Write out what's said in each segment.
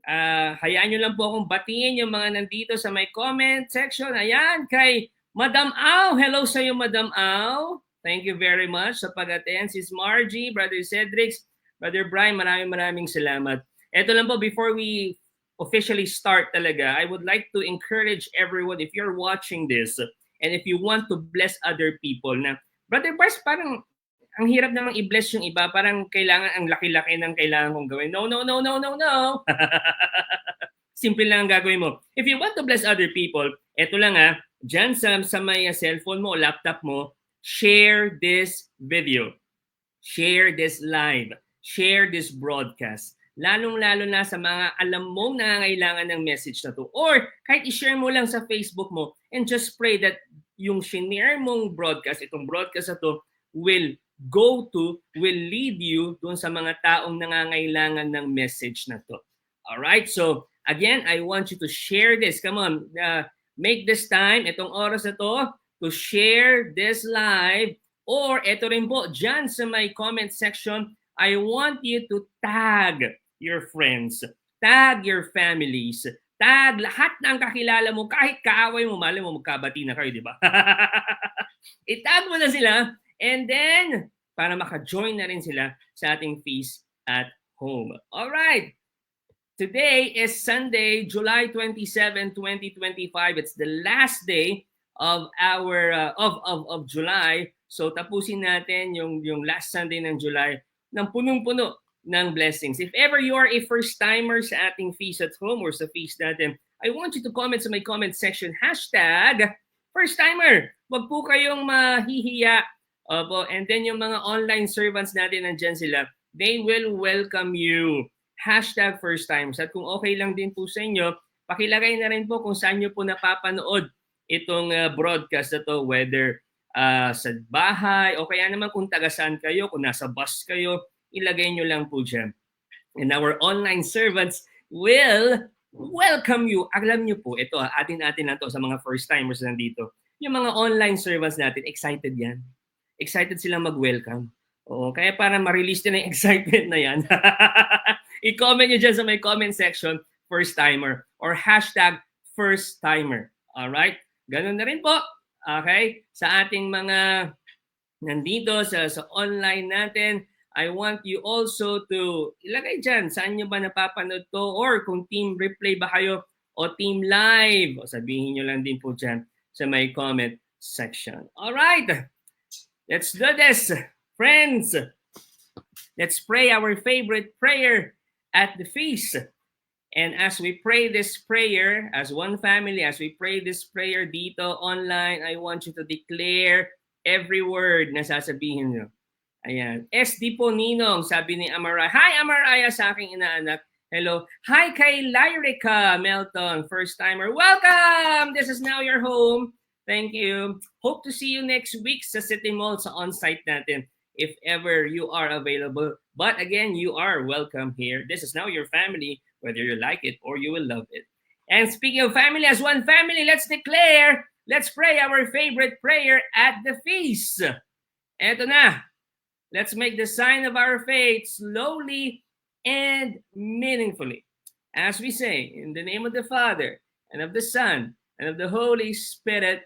Hayaan nyo lang po akong batiin yung mga nandito sa may comment section. Ayan, kay Madam Au. Hello sa iyo, Madam Au. Thank you very much sa pag-attend. Sis Margie, Brother Cedric, Brother Brian, maraming salamat. Ito lang po, before we officially start talaga, I would like to encourage everyone, if you're watching this, and if you want to bless other people, na, Brother Bars, parang ang hirap namang i-bless yung iba, parang kailangan ang laki-laki ng kailangan kong gawin. No. Simple lang ang gagawin mo. If you want to bless other people, eto lang dyan sa may cellphone mo, laptop mo, share this video. Share this live. Share this broadcast. Lalong-lalo na sa mga alam mong nangangailangan ng message na to. Or kahit i-share mo lang sa Facebook mo and just pray that yung shinare mong broadcast, itong broadcast na to, will lead you dun sa mga taong nangangailangan ng message na to. Alright? So, again, I want you to share this. Come on, make this time, itong oras na to, to share this live. Or, ito rin po, dyan sa my comment section, I want you to tag your friends, tag your families, tag lahat ng kakilala mo, kahit kaaway mo, mali mo, magkabati na kayo, di ba? Itag mo na sila, and then, para maka-join na rin sila sa ating feast at home. All right. Today is Sunday, July 27, 2025. It's the last day of our of July. So tapusin natin yung last Sunday ng July ng punong-puno ng blessings. If ever you are a first timer sa ating feast at home or sa feast natin, I want you to comment sa my comment section #first timer. Wag po kayong mahihiya. Opo, and then yung mga online servants natin nandyan sila, they will welcome you. #first timers. At kung okay lang din po sa inyo, pakilagay na rin po kung saan nyo po napapanood itong broadcast na to, whether sa bahay o kaya naman kung taga-saan kayo, kung nasa bus kayo, ilagay nyo lang po dyan. And our online servants will welcome you. Alam nyo po, ito atin lang to sa mga first timers nandito. Yung mga online servants natin, excited yan. Excited silang mag-welcome. Oo, kaya para ma-release din ang excitement na yan. I-comment nyo dyan sa may comment section, first timer, or #first timer. Alright? Ganun na rin po. Okay? Sa ating mga nandito sa online natin, I want you also to ilagay dyan, saan nyo ba napapanood to, or kung team replay ba kayo o team live, o sabihin nyo lang din po dyan sa may comment section. Alright! Let's do this, friends. Let's pray our favorite prayer at the feast. And as we pray this prayer, as one family, as we pray this prayer dito online, I want you to declare every word na sasabihin nyo. Ayan. SD po Ninong, sabi ni Amaraya. Hi Amaraya sa aking inaanak. Hello. Hi kay Lyrica Melton, first timer. Welcome! This is now your home. Thank you. Hope to see you next week sa City Mall sa on-site natin if ever you are available. But again, you are welcome here. This is now your family, whether you like it or you will love it. And speaking of family, as one family, let's pray our favorite prayer at the feast. Eto na. Let's make the sign of our faith slowly and meaningfully. As we say, in the name of the Father, and of the Son, and of the Holy Spirit,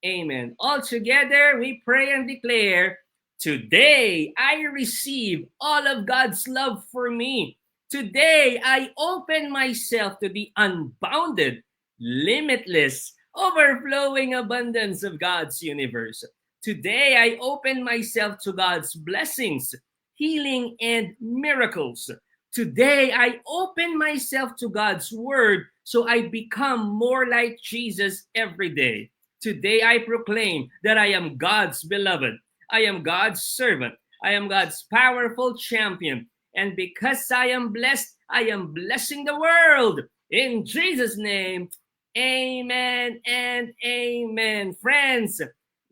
amen. All together, we pray and declare, today I receive all of God's love for me. Today I open myself to the unbounded, limitless, overflowing abundance of God's universe. Today I open myself to God's blessings, healing, and miracles. Today I open myself to God's word so I become more like Jesus every day. Today I proclaim that I am God's beloved. I am God's servant. I am God's powerful champion. And because I am blessed, I am blessing the world. In Jesus' name, amen and amen. Friends,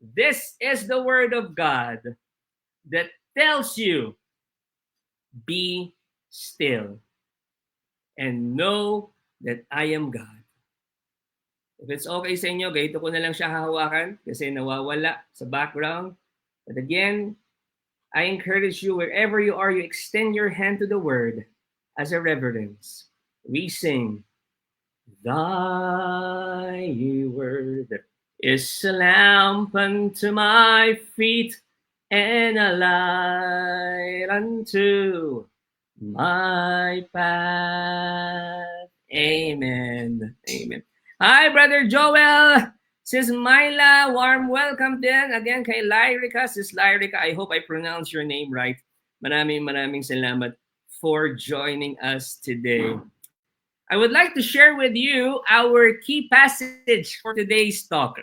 this is the word of God that tells you, be still and know that I am God. If it's okay sa inyo, ganito ko na lang siya hahawakan kasi nawawala sa background. But again, I encourage you, wherever you are, you extend your hand to the word as a reverence. We sing, Thy word is a lamp unto my feet and a light unto my path. Amen. Amen. Hi, Brother Joel. Sis Myla, warm welcome din. Again kay Lyrica. Sis Lyrica, I hope I pronounced your name right. Maraming salamat for joining us today. I would like to share with you our key passage for today's talk.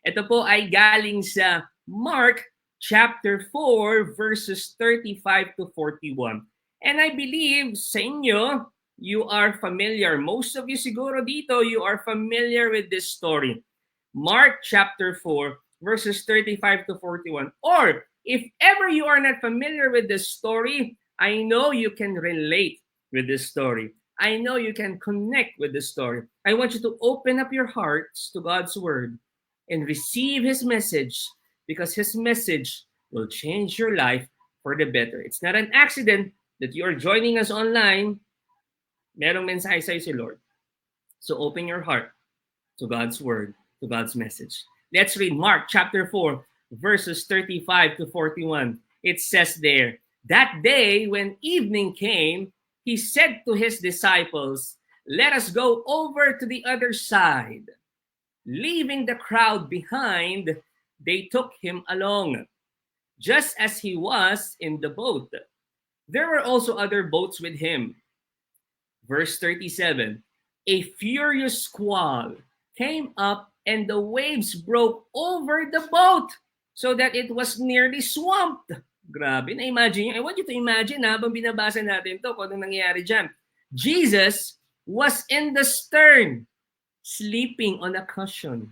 Ito po ay galing sa Mark chapter 4 verses 35 to 41. And I believe sa inyo, you are familiar. Most of you siguro dito, you are familiar with this story. Mark chapter 4 verses 35 to 41. Or if ever you are not familiar with this story, I know you can relate with this story. I know you can connect with the story. I want you to open up your hearts to God's word and receive his message, because his message will change your life for the better. It's not an accident that you are joining us online. Merong mensahe sa'yo si Lord. So open your heart to God's word, to God's message. Let's read Mark chapter 4, verses 35 to 41. It says there, that day when evening came, he said to his disciples, let us go over to the other side. Leaving the crowd behind, they took him along, just as he was in the boat. There were also other boats with him. Verse 37, a furious squall came up and the waves broke over the boat so that it was nearly swamped. Grabe, na-imagine nyo. I want you to imagine habang binabasa natin to kung anong nangyayari dyan. Jesus was in the stern, sleeping on a cushion.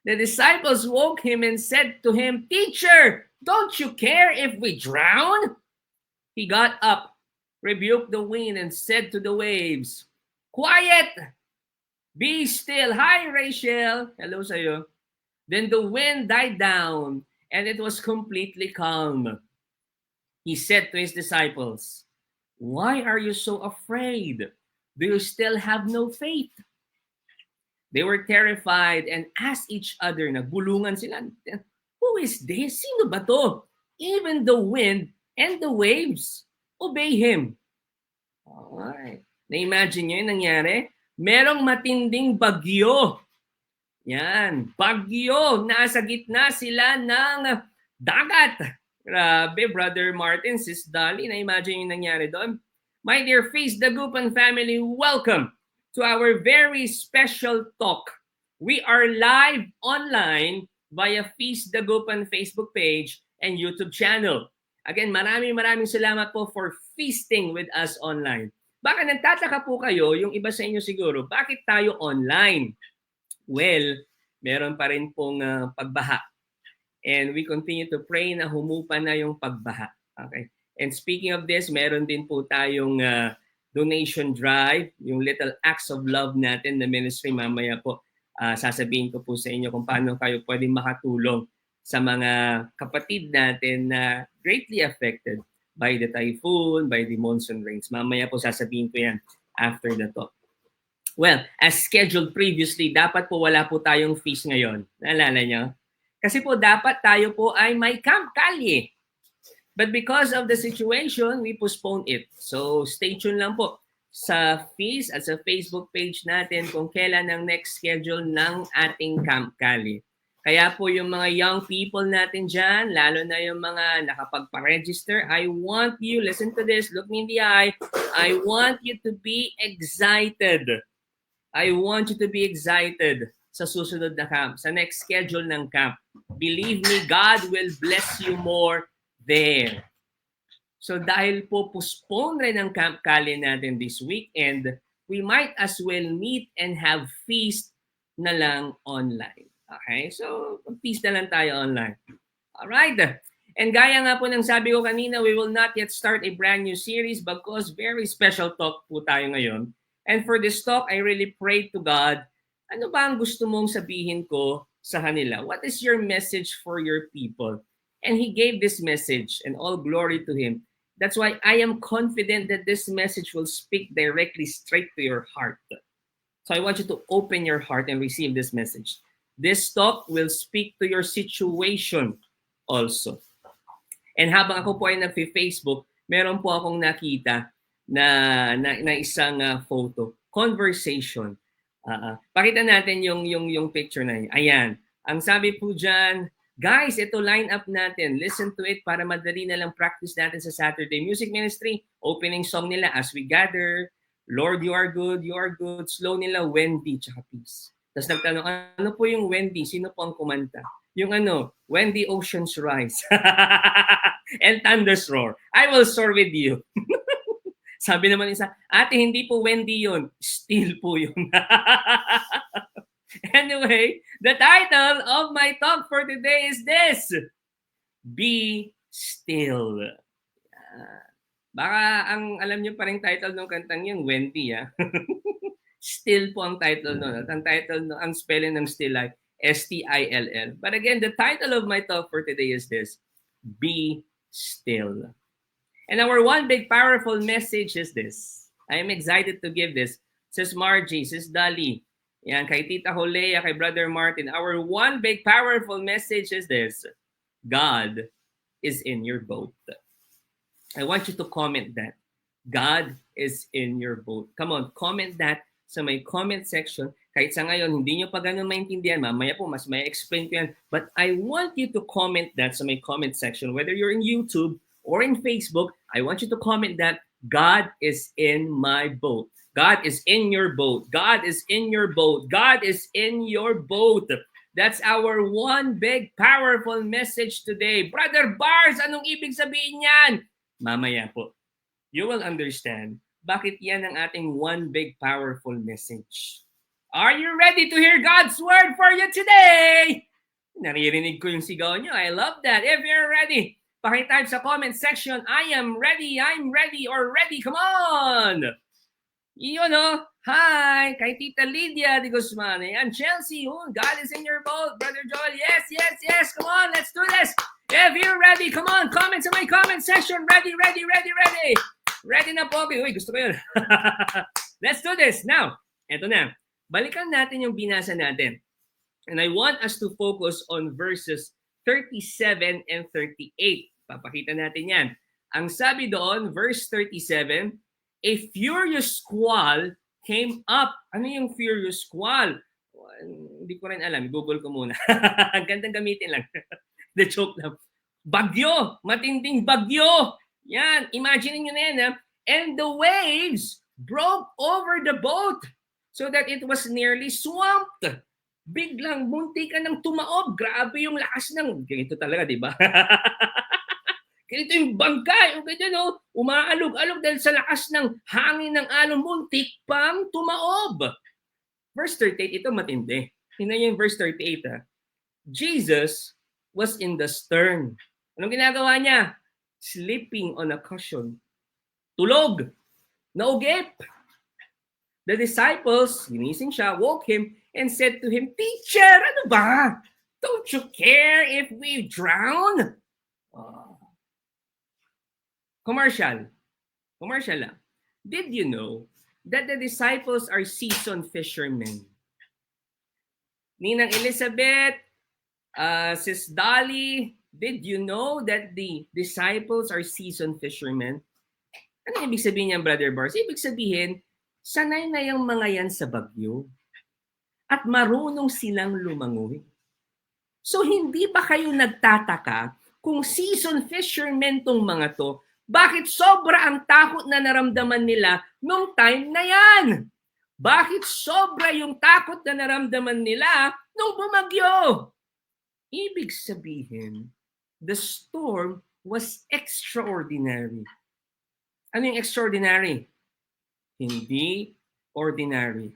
The disciples woke him and said to him, Teacher, don't you care if we drown? He got up, rebuked the wind, and said to the waves, Quiet! Be still. Hi, Rachel. Hello sa'yo. Then the wind died down, and it was completely calm. He said to his disciples, Why are you so afraid? Do you still have no faith? They were terrified and asked each other, nagbulungan sila, Who is this? Sino ba to? Even the wind and the waves obey him. Alright. Na-imagine nyo yung nangyari? Merong matinding bagyo. Yan, bagyo. Nasa gitna sila ng dagat. Grabe, Brother Martin, Sis Dolly, na-imagine yung nangyari doon. My dear Feast Dagupan family, welcome to our very special talk. We are live online via Feast Dagupan Facebook page and YouTube channel. Again, maraming salamat po for feasting with us online. Baka nagtataka po kayo, yung iba sa inyo siguro, bakit tayo online? Well, meron pa rin pong pagbaha. And we continue to pray na humupa na yung pagbaha. Okay? And speaking of this, meron din po tayong donation drive, yung Little Acts of Love natin na ministry. Mamaya po, sasabihin ko po sa inyo kung paano kayo pwedeng makatulong sa mga kapatid natin na greatly affected by the typhoon, by the monsoon rains. Mamaya po sasabihin ko yan after the talk. Well, as scheduled previously, dapat po wala po tayong feast ngayon. Naalala nyo? Kasi po dapat tayo po ay may Camp Calye. But because of the situation, we postponed it. So stay tuned lang po sa feast at sa Facebook page natin kung kailan ang next schedule ng ating Camp Calye. Kaya po yung mga young people natin dyan, lalo na yung mga nakapagpa-register, I want you, listen to this, look me in the eye, I want you to be excited. I want you to be excited sa susunod na camp, sa next schedule ng camp. Believe me, God will bless you more there. So dahil po postpone rin ang Camp Calye natin this weekend, we might as well meet and have feast na lang online. Okay? So, feast na lang tayo online. Alright. And gaya nga po ng sabi ko kanina, we will not yet start a brand new series because very special talk po tayo ngayon. And for this talk, I really pray to God, ano ba ang gusto mong sabihin ko sa kanila? What is your message for your people? And He gave this message, and all glory to Him. That's why I am confident that this message will speak directly straight to your heart. So I want you to open your heart and receive this message. This talk will speak to your situation also. And habang ako po ay nag-Facebook, meron po akong nakita na isang photo. Conversation. Pakita natin yung picture na yun. Ayan. Ang sabi po dyan, guys, ito line up natin. Listen to it para madali na lang practice natin sa Saturday Music Ministry. Opening song nila, As We Gather, Lord, You Are Good, You Are Good. Slow nila, Wendy, tsaka Peace. Tapos nagtanong, ano po yung Wendy? Sino po ang kumanta? Yung When the Oceans Rise and Thunders Roar, I will soar with you. Sabi naman isa, ate, hindi po Wendy yun. Still po yun. Anyway, the title of my talk for today is this: Be Still. Baka alam niyo pa rin title ng kantang yun, Wendy, Still po ang title nun. At ang spelling ng still ay S-T-I-L-L. But again, the title of my talk for today is this: Be Still. And our one big powerful message is this. I am excited to give this. Sis Margie, Sis Dali, yan, kay Tita Holea, kay Brother Martin. Our one big powerful message is this: God is in your boat. I want you to comment that. God is in your boat. Come on, comment that sa may comment section. Kahit sa ngayon, hindi nyo pa ganun maintindihan, mamaya po, mas may explain ko yan. But I want you to comment that sa may comment section. Whether you're in YouTube or in Facebook, I want you to comment that God is in my boat. God is in your boat. God is in your boat. God is in your boat. That's our one big powerful message today. Brother Bars, anong ibig sabihin yan? Mamaya po, you will understand bakit yan ang ating one big powerful message. Are you ready to hear God's word for you today? Naririnig ko yung sigaw nyo. I love that. If you're ready, pakitype sa comment section, I am ready, I'm ready, or ready. Come on! Yun hi, kay Tita Lydia de Guzman. Ayan, Chelsea, God is in your boat. Brother Joel, yes, yes, yes. Come on, let's do this. If you're ready, come on, comment sa my comment section. Ready, ready, ready, ready. Ready na, Bobby. Uy, gusto ko yun. Let's do this. Now, eto na. Balikan natin yung binasa natin. And I want us to focus on verses 37 and 38. Papakita natin yan. Ang sabi doon, verse 37, a furious squall came up. Ano yung furious squall? Hindi ko rin alam. Google ko muna. Ang gandang gamitin lang. The joke lang. Bagyo. Matinding bagyo. Yan. Imagine nyo na yan. And the waves broke over the boat so that it was nearly swamped. Biglang munti ka ng tumaob. Grabe yung lakas ng... Ganito talaga, di ba? Ganito yung bangka. Yung ganyan, umaalog-alog dahil sa lakas ng hangin ng alon. Muntik pang tumaob. Verse 38, ito matindi. Tingnan yung verse 38. Jesus was in the stern. Anong ginagawa niya? Sleeping on a cushion. Tulog. Naugip. The disciples, ginising siya, woke him and said to him, Teacher, ano ba? Don't you care if we drown? Commercial lang. Did you know that the disciples are seasoned fishermen? Ninang Elizabeth, Sis Dolly, did you know that the disciples are seasoned fishermen? Ano ibig sabihin niyan, Brother Bars? Ibig sabihin, sanay na yung mga yan sa bagyo. At marunong silang lumangoy. So hindi ba kayo nagtataka kung seasoned fishermen tong mga to, bakit sobra ang takot na naramdaman nila nung time na yan? Bakit sobra yung takot na naramdaman nila nung bumagyo? Ibig sabihin, the storm was extraordinary. Ano yung extraordinary? Hindi ordinary.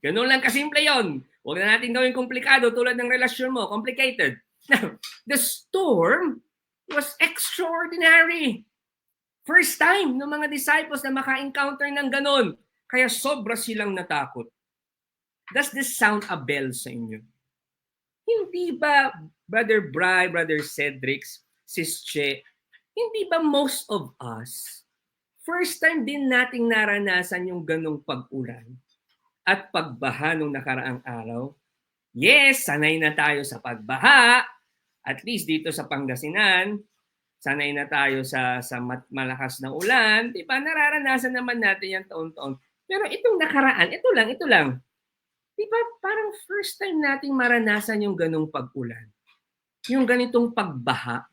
Ganun lang kasimple yon. Huwag na natin gawing komplikado tulad ng relasyon mo. Complicated. Now, the storm was extraordinary. First time ng mga disciples na maka-encounter ng ganun. Kaya sobra silang natakot. Does this sound a bell sa inyo? Hindi ba, Brother Bry, Brother Cedric, Sis Che, Hindi ba most of us, first time din nating naranasan yung ganong pag-ulan at pagbaha nung nakaraang araw? Yes, sanay na tayo sa pagbaha. At least dito sa Pangasinan, sanay na tayo sa malakas na ulan. Diba? Nararanasan naman natin yan taon-taon. Pero itong nakaraan, ito lang. Diba parang first time nating maranasan yung ganong pag-ulan? Yung ganitong pagbaha.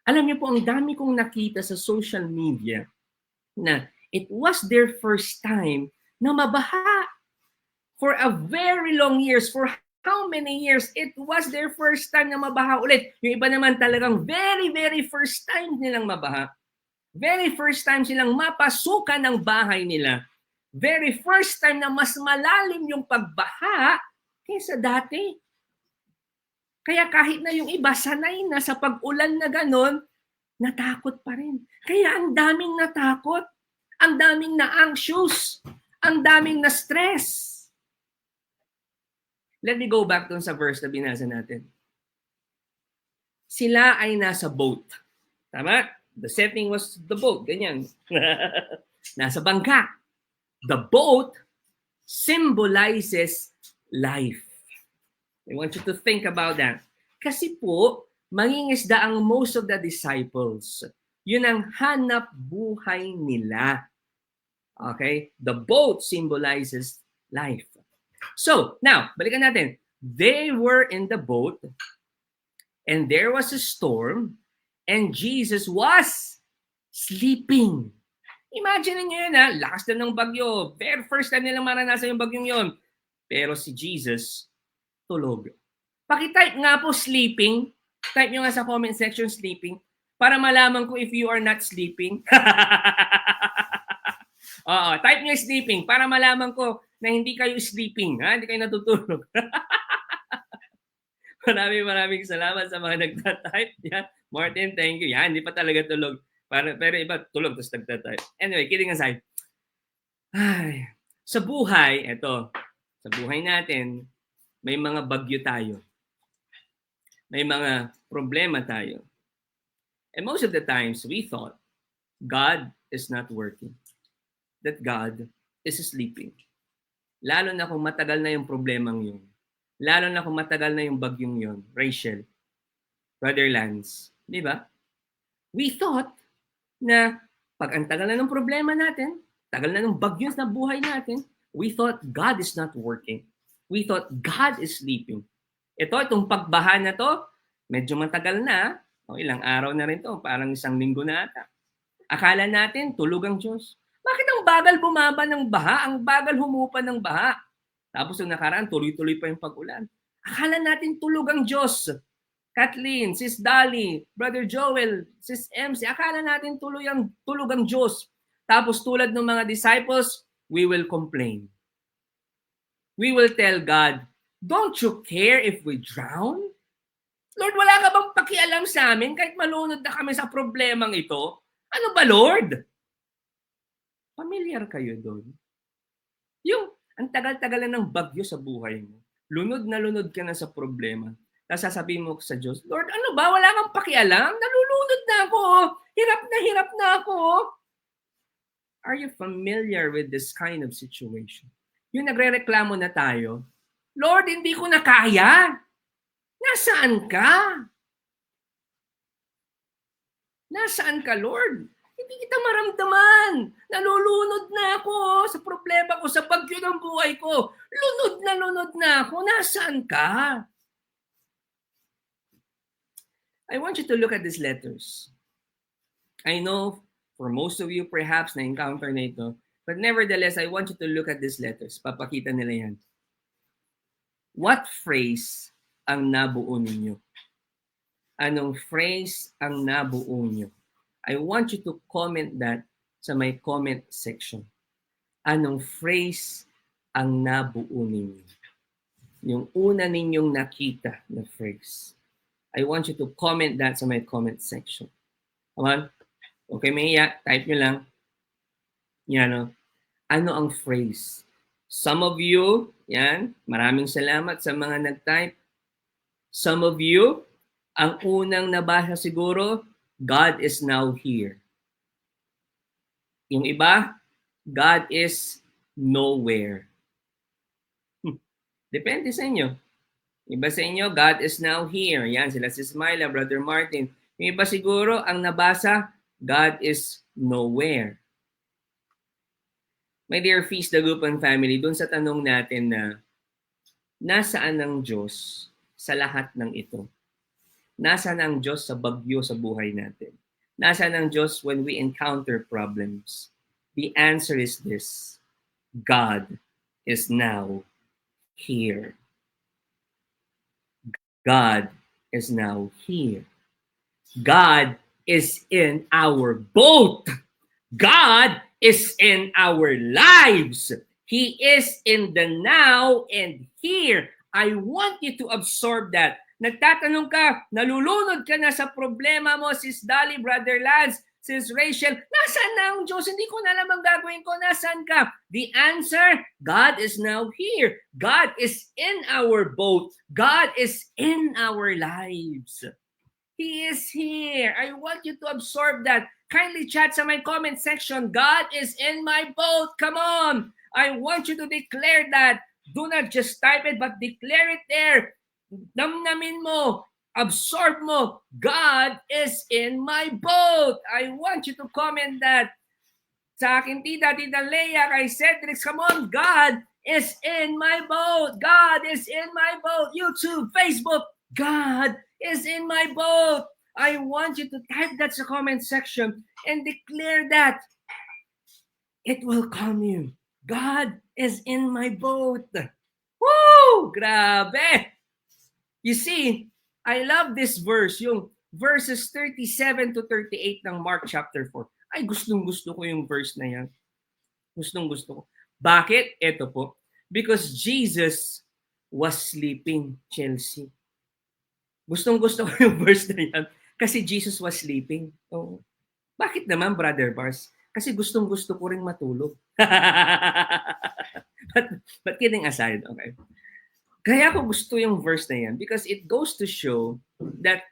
Alam niyo po, ang dami kong nakita sa social media na it was their first time na mabaha. For a very long years, for how many years, it was their first time na mabaha ulit. Yung iba naman talagang very, very first time nilang mabaha. Very first time silang mapasukan ng bahay nila. Very first time na mas malalim yung pagbaha kaysa dati. Kaya kahit na yung iba sanay na sa pag-ulan na ganon, natakot pa rin. Kaya ang daming natakot, ang daming na-anxious, ang daming na-stress. Let me go back dun sa verse na binasa natin. Sila ay nasa boat. Tama? The setting was the boat. Ganyan. Nasa bangka. The boat symbolizes life. I want you to think about that. Kasi po, mangingisda ang most of the disciples. Yun ang hanap buhay nila. Okay? The boat symbolizes life. So, now, balikan natin. They were in the boat and there was a storm and Jesus was sleeping. Imagine niyo yun, ha? Lakas na ng bagyo. Very first time nilang maranasan yung bagyong yon. Pero si Jesus, tulog. Pakitype nga po sleeping. Type nyo nga sa comment section sleeping para malaman ko if you are not sleeping. Oo, type nyo sleeping para malaman ko na hindi kayo sleeping, ha? Hindi kayo natutulog. Maraming salamat sa mga nagtatype. Yan. Martin, thank you. Yan, hindi pa talaga tulog. Pero iba, tulog tapos nagtatype. Anyway, kidding aside. Ay, sa buhay, sa buhay natin, may mga bagyo tayo. May mga problema tayo. And most of the times, we thought God is not working. That God is sleeping. Lalo na kung matagal na yung problemang yun. Lalo na kung matagal na yung bagyong yun. Rachel, Brother Lance, di ba? We thought na pag ang tagal na ng problema natin, tagal na ng bagyo na buhay natin, we thought God is not working. We thought God is sleeping. Itong pagbaha na to, medyo matagal na. Ilang araw na rin to, parang 1 linggo na ata. Akala natin, tulog ang Diyos. Bakit ang bagal bumaba ng baha? Ang bagal humupa ng baha. Tapos yung nakaraan, tuloy-tuloy pa yung pag-ulan. Akala natin tulog ang Diyos. Kathleen, Sis Dolly, Brother Joel, Sis MC, akala natin tulog ang Diyos. Tapos tulad ng mga disciples, we will complain. We will tell God, don't you care if we drown? Lord, wala ka bang pakialam sa amin kahit malunod na kami sa problemang ito? Ano ba, Lord? Familiar kayo doon? Yung ang tagal-tagal na ng bagyo sa buhay mo, lunod na lunod ka na sa problema, tapos sasabihin mo sa Diyos, Lord, ano ba? Wala kang pakialam? Nalulunod na ako. Hirap na ako. Are you familiar with this kind of situation? Yung nagre-reklamo na tayo, Lord, hindi ko na kaya. Nasaan ka? Nasaan ka, Lord? Hindi kita maramdaman. Nalulunod na ako sa problema ko, sa bagyo ng buhay ko. Lunod na ako. Nasaan ka? I want you to look at these letters. I know for most of you perhaps na-encounter na ito, but nevertheless, I want you to look at these letters. Papakita nila yan. What phrase ang nabuo ninyo? Anong phrase ang nabuo nyo? I want you to comment that sa my comment section. Anong phrase ang nabuo ninyo? Yung una ninyong nakita na phrase. I want you to comment that sa my comment section. Come on? Okay, Maya, type nyo lang. Yan, ano ang phrase? Some of you, yan, maraming salamat sa mga nag-type. Some of you, ang unang nabasa siguro, God is now here. Yung iba, God is nowhere. Depende sa inyo. Iba sa inyo, God is now here. Yan, sila si Smila, Brother Martin. Yung iba siguro, ang nabasa, God is nowhere. My dear Feast the Gupan family, dun sa tanong natin na nasaan ang Diyos sa lahat ng ito? Nasaan ang Diyos sa bagyo sa buhay natin? Nasaan ang Diyos when we encounter problems? The answer is this: God is now here. God is now here. God is in our boat. God is in our lives. He is in the now and here. I want you to absorb that. Nagtatanong ka, nalulunod ka na sa problema mo, Sis Dolly, Brother Lance, Sis Rachel, nasaan na ang Diyos? Hindi ko na alam ang gagawin ko. Nasaan ka? The answer, God is now here. God is in our boat. God is in our lives. He is here. I want you to absorb that. Kindly chat sa my comment section. God is in my boat. Come on. I want you to declare that. Do not just type it, but declare it there. Damnamin mo. Absorb mo. God is in my boat. I want you to comment that. Sa akin, Tita Leia, kay Cedric, come on. God is in my boat. God is in my boat. YouTube, Facebook, God is in my boat. I want you to type that sa comment section and declare that. It will calm you. God is in my boat. Woo! Grabe! You see, I love this verse, yung verses 37 to 38 ng Mark chapter 4. Ay, gustong-gusto ko yung verse na yan. Gustong-gusto ko. Bakit? Ito po. Because Jesus was sleeping, Chelsea. Gustong-gusto ko yung verse na yan kasi Jesus was sleeping. Oh. Bakit naman, Brother Bars? Kasi gustong-gusto ko rin matulog. but kidding aside, okay. Kaya ko gusto yung verse na yan because it goes to show that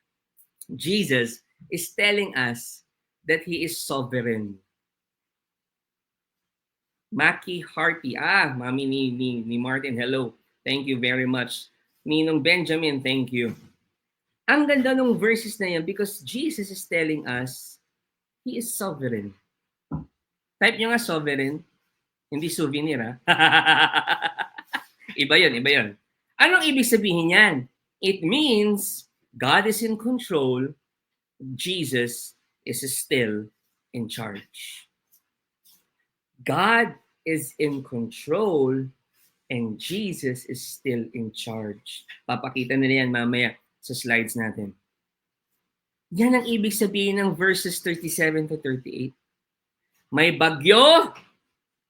Jesus is telling us that He is sovereign. Maki Hearty. Mami ni Martin, hello. Thank you very much. Ninong Benjamin, thank you. Ang ganda ng verses na yan because Jesus is telling us He is sovereign. Type nyo nga sovereign. Hindi souvenir, Iba yun, iba yun. Anong ibig sabihin yan? It means God is in control. Jesus is still in charge. God is in control and Jesus is still in charge. Papakita nila yan mamaya sa slides natin. Yan ang ibig sabihin ng verses 37 to 38. May bagyo,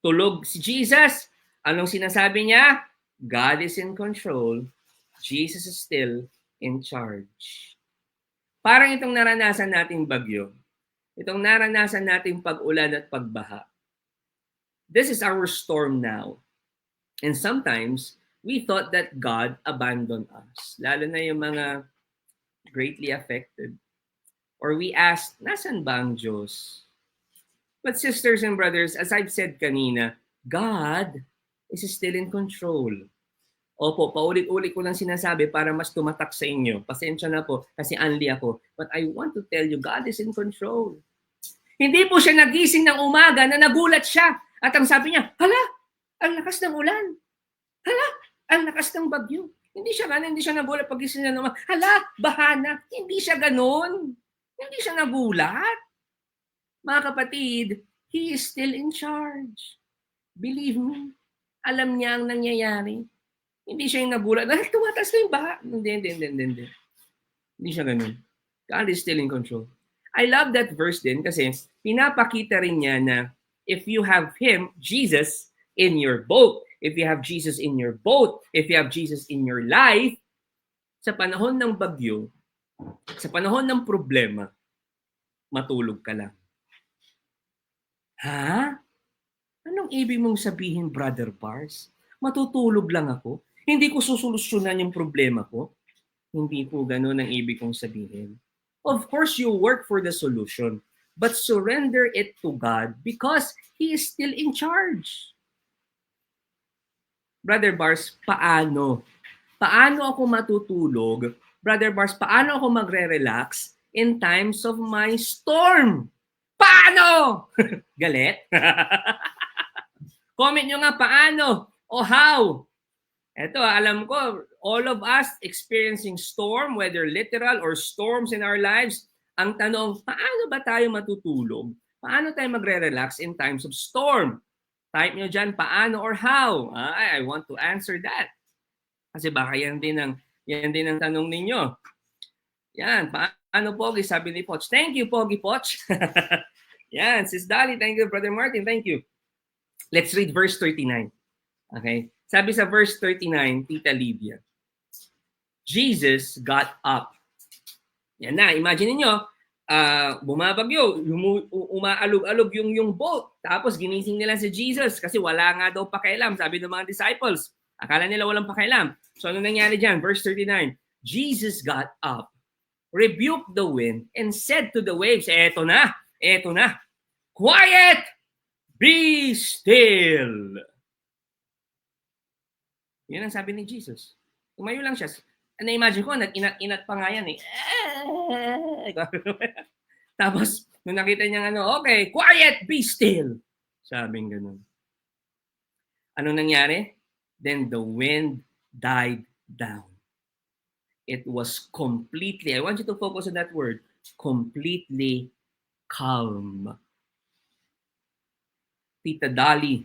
tulog si Jesus. Anong sinasabi niya? God is in control. Jesus is still in charge. Parang itong naranasan nating bagyo. Itong naranasan nating pag-ulan at pagbaha. This is our storm now. And sometimes, we thought that God abandoned us. Lalo na yung mga greatly affected. Or we asked, nasan ba ang Diyos? But sisters and brothers, as I've said kanina, God is still in control. Opo, paulit-ulit ko lang sinasabi para mas tumatak sa inyo. Pasensya na po kasi unli ako. But I want to tell you, God is in control. Hindi po siya nagising ng umaga na nagulat siya. At ang sabi niya, hala, ang lakas ng ulan. Hala, ang lakas ng bagyo. Hindi siya nagulat pagising niya naman. Hala, bahana. Hindi siya ganun. Hindi siya nagulat. Mga kapatid, He is still in charge. Believe me. Alam niya ang nangyayari. Hindi siya yung nagulat. Tumatas na yung baha. Hindi. Hindi siya ganun. God is still in control. I love that verse din kasi pinapakita rin niya na if you have Him, Jesus, in your boat, if you have Jesus in your boat, if you have Jesus in your life, sa panahon ng bagyo, sa panahon ng problema, matulog ka lang. Ha? Anong ibig mong sabihin, Brother Bars? Matutulog lang ako? Hindi ko susolusyonan yung problema ko? Hindi po ganun ang ibig kong sabihin. Of course, you work for the solution, but surrender it to God because He is still in charge. Brother Bars, paano? Paano ako matutulog? Brother Bars, paano ako magre-relax in times of my storm? Paano? Galit? Comment nyo nga paano o how. Eto, alam ko, all of us experiencing storm, whether literal or storms in our lives, ang tanong, paano ba tayo matutulog? Paano tayo magre-relax in times of storm? Type nyo dyan, paano or how? I want to answer that. Kasi baka yan din ang tanong ninyo. Yan, paano Pogi? Sabi ni Poch. Thank you, Pogi Poch. Yan, Sis Dali, thank you, Brother Martin, thank you. Let's read verse 39. Okay? Sabi sa verse 39, Tita Livia, Jesus got up. Yan na, imagine niyo, bumabagyo, umaalog-alog yung boat. Tapos ginising nila si Jesus kasi wala nga daw pakialam, sabi ng mga disciples. Akala nila walang pakialam. So ano nangyari dyan? Verse 39, Jesus got up, rebuked the wind, and said to the waves, eto na, quiet! Be still. Yan ang sabi ni Jesus. Tumayo lang siya. Na-imagine ko, nag-inat pa nga yan eh. Tapos, nung nakita niya okay, quiet, be still. Sabing ganun. Anong nangyari? Then the wind died down. It was completely, I want you to focus on that word, completely calm. Tita Dali,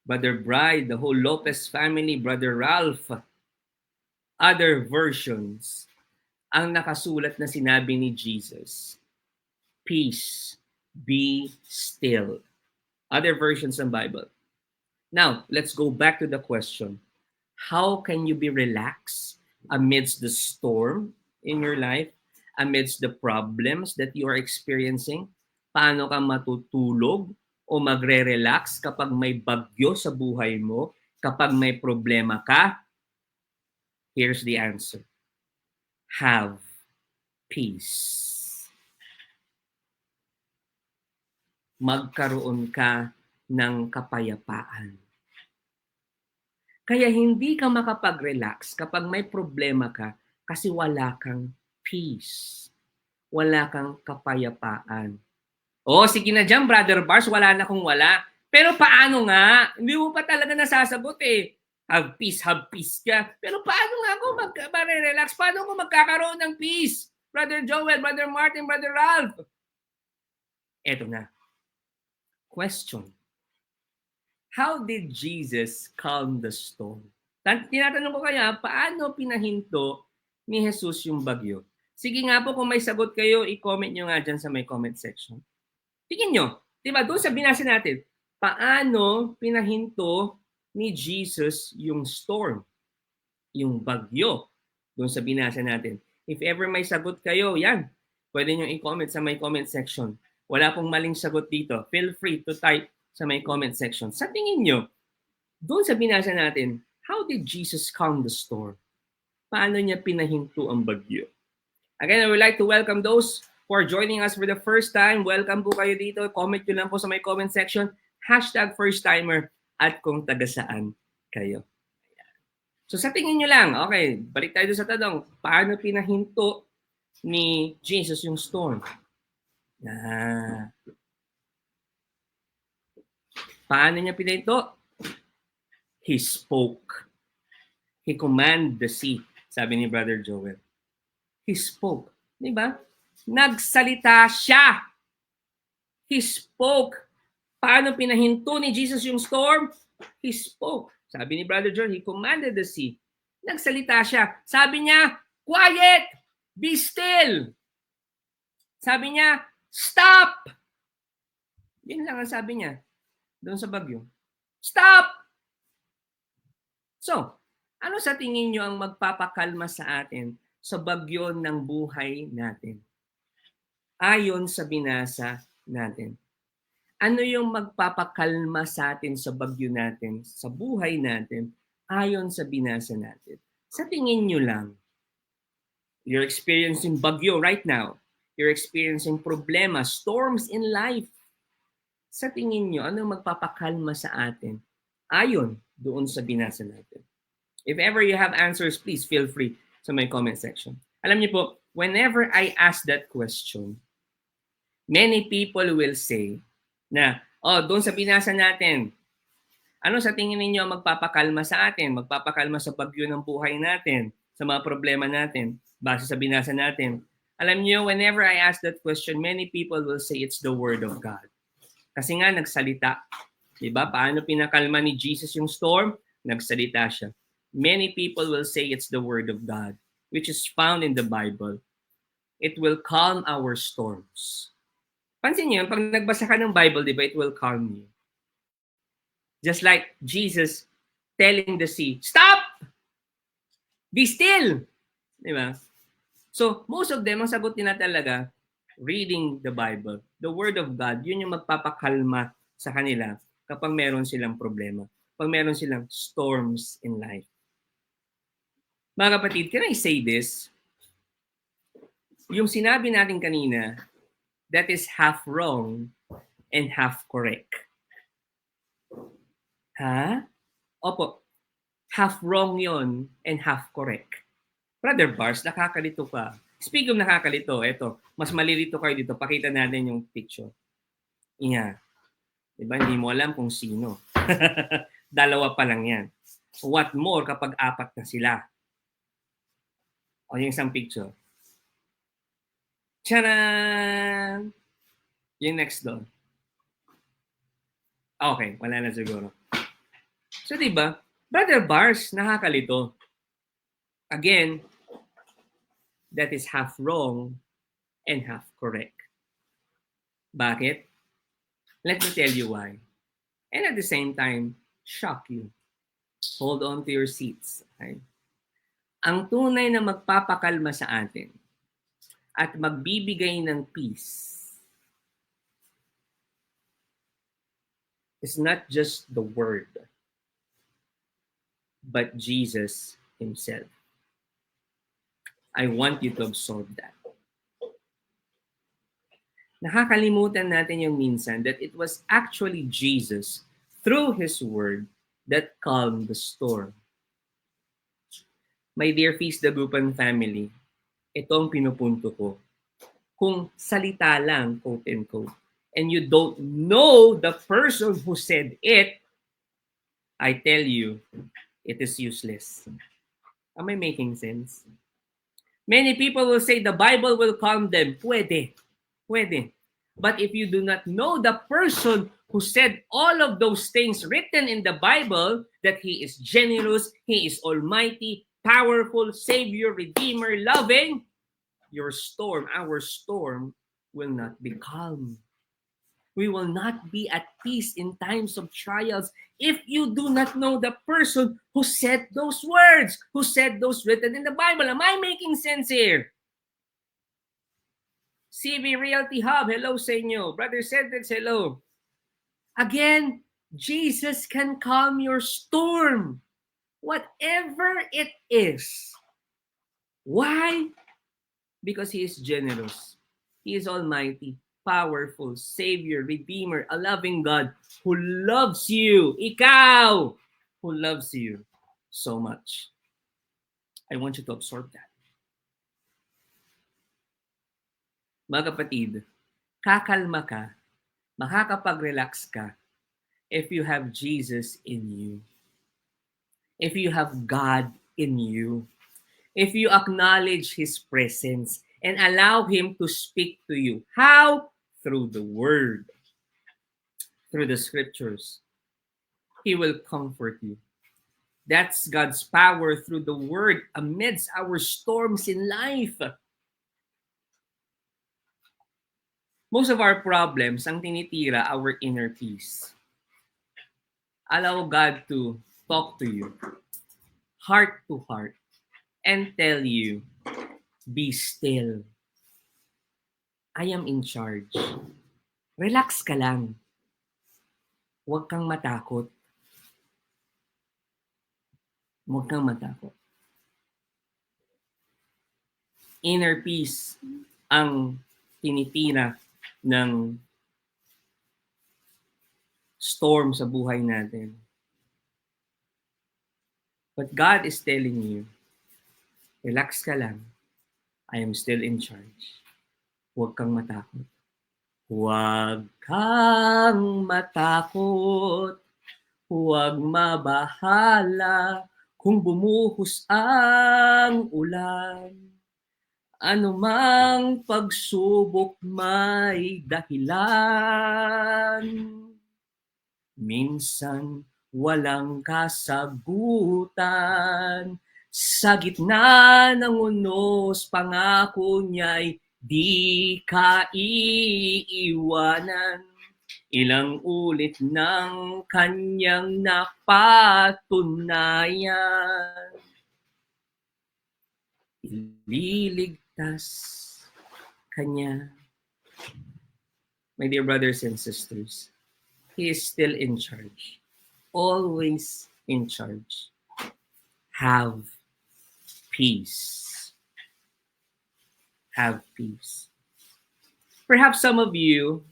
Brother Bride, the whole Lopez family, Brother Ralph, other versions, ang nakasulat na sinabi ni Jesus, peace, be still. Other versions ng Bible. Now, let's go back to the question. How can you be relaxed amidst the storm in your life, amidst the problems that you are experiencing? Paano ka matutulog o magre-relax kapag may bagyo sa buhay mo, kapag may problema ka? Here's the answer. Have peace. Magkaroon ka ng kapayapaan. Kaya hindi ka makapag-relax kapag may problema ka kasi wala kang peace. Wala kang kapayapaan. Sige na dyan, Brother Bars, wala na kung wala. Pero paano nga? Hindi mo pa talaga nasasagot eh. Have peace ka. Pero paano nga ako mag-relax? Paano ako magkakaroon ng peace? Brother Joel, Brother Martin, Brother Ralph. Eto na. Question. How did Jesus calm the storm? Tinatanong ko kaya, paano pinahinto ni Jesus yung bagyo? Sige nga po, kung may sagot kayo, i-comment nyo nga dyan sa may comment section. Tingin nyo, diba, doon sa binasa natin, paano pinahinto ni Jesus yung storm, yung bagyo, doon sa binasa natin. If ever may sagot kayo, yan, pwede nyo i-comment sa may comment section. Wala pong maling sagot dito. Feel free to type sa may comment section. Sa tingin nyo, doon sa binasa natin, how did Jesus calm the storm? Paano niya pinahinto ang bagyo? Again, I would like to welcome those who are joining us for the first time. Welcome po kayo dito. Comment nyo lang po sa may comment section. #first-timer at kung taga saan kayo. So sa tingin nyo lang, okay, balik tayo sa tanong, paano pinahinto ni Jesus yung storm? Paano niya pinahinto? He spoke. He commanded the sea, sabi ni Brother Joel. He spoke. Diba? Nagsalita siya. He spoke. Paano pinahinto ni Jesus yung storm? He spoke. Sabi ni Brother John, he commanded the sea. Nagsalita siya. Sabi niya, quiet, be still. Sabi niya, stop. Yun lang ang sabi niya doon sa bagyo. Stop! So, ano sa tingin niyo ang magpapakalma sa atin sa bagyo ng buhay natin? Ayon sa binasa natin. Ano yung magpapakalma sa atin sa bagyo natin, sa buhay natin, ayon sa binasa natin? Sa tingin nyo lang, You're experiencing bagyo right now. You're experiencing problema, storms in life. Sa tingin nyo, ano magpapakalma sa atin? Ayon doon sa binasa natin. If ever you have answers, please feel free sa my comment section. Alam niyo po, whenever I ask that question, many people will say na, doon sa binasa natin, ano sa tingin ninyo magpapakalma sa atin? Magpapakalma sa bagyo ng buhay natin, sa mga problema natin, base sa binasa natin. Alam niyo, whenever I ask that question, many people will say it's the Word of God. Kasi nga, nagsalita. Diba? Paano pinakalma ni Jesus yung storm? Nagsalita siya. Many people will say it's the Word of God, which is found in the Bible. It will calm our storms. Pansin niyo, pag nagbasa ka ng Bible, di ba, it will calm you. Just like Jesus telling the sea, stop! Be still! Di ba? So, most of them, ang sagot nila talaga, reading the Bible. The Word of God, yun yung magpapakalma sa kanila kapag meron silang problema. Pag meron silang storms in life. Mga kapatid, can I say this? Yung sinabi natin kanina, that is half wrong and half correct. Ha? Opo. Half wrong yon and half correct. Brother Bars, nakakalito ka. Speaking of nakakalito, eto, mas malilito kayo dito. Pakita natin yung picture. Iya. Diba? Hindi mo alam kung sino. Dalawa pa lang yan. What more kapag apat na sila? O yung isang picture. Tcharan! Yung next doon. Okay, wala na siguro. So, diba? Brother Bars, nakakalito. Again, that is half wrong and half correct. Bakit? Let me tell you why. And at the same time, shock you. Hold on to your seats. Okay? Ang tunay na magpapakalma sa atin at magbibigay ng peace is not just the Word, but Jesus Himself. I want you to absorb that. Nakakalimutan natin yung minsan that it was actually Jesus, through His Word, that calmed the storm. My dear Feast Dagupan family, ito ang pinupunto ko. Kung salita lang, quote and quote, and you don't know the person who said it, I tell you, it is useless. Am I making sense? Many people will say the Bible will calm them. Pwede. But if you do not know the person who said all of those things written in the Bible, that He is generous, He is almighty, powerful, Savior, Redeemer, loving, your storm, our storm, will not be calm. We will not be at peace in times of trials if you do not know the person who said those words, who said those written in the Bible. Am I making sense here? CB Realty Hub, hello sa inyo. Brother Cedric, hello. Again, Jesus can calm your storm. Whatever it is. Why? Because He is generous. He is almighty, powerful, Savior, Redeemer, a loving God who loves you. Ikaw, who loves you so much. I want you to absorb that. Mga kapatid, kakalma ka, makakapag-relax ka if you have Jesus in you. If you have God in you. If you acknowledge His presence and allow Him to speak to you. How? Through the Word. Through the Scriptures. He will comfort you. That's God's power through the Word amidst our storms in life. Most of our problems, ang tinitira, our inner peace. Allow God to talk to you, heart to heart, and tell you, be still. I am in charge. Relax ka lang. Huwag kang matakot. Huwag kang matakot. Inner peace ang tinitira ng storm sa buhay natin. But God is telling you, relax ka lang. I am still in charge. Huwag kang matakot. Huwag kang matakot. Huwag mabahala kung bumuhos ang ulan. Anumang pagsubok may dahilan. Minsan walang kasagutan. Sa gitna ng unos, pangako niya'y di ka iiwanan. Ilang ulit ng kanyang napatunayan. Ililigtas kanya. My dear brothers and sisters, He is still in charge. Always in charge. Have peace. Have peace. Perhaps some of you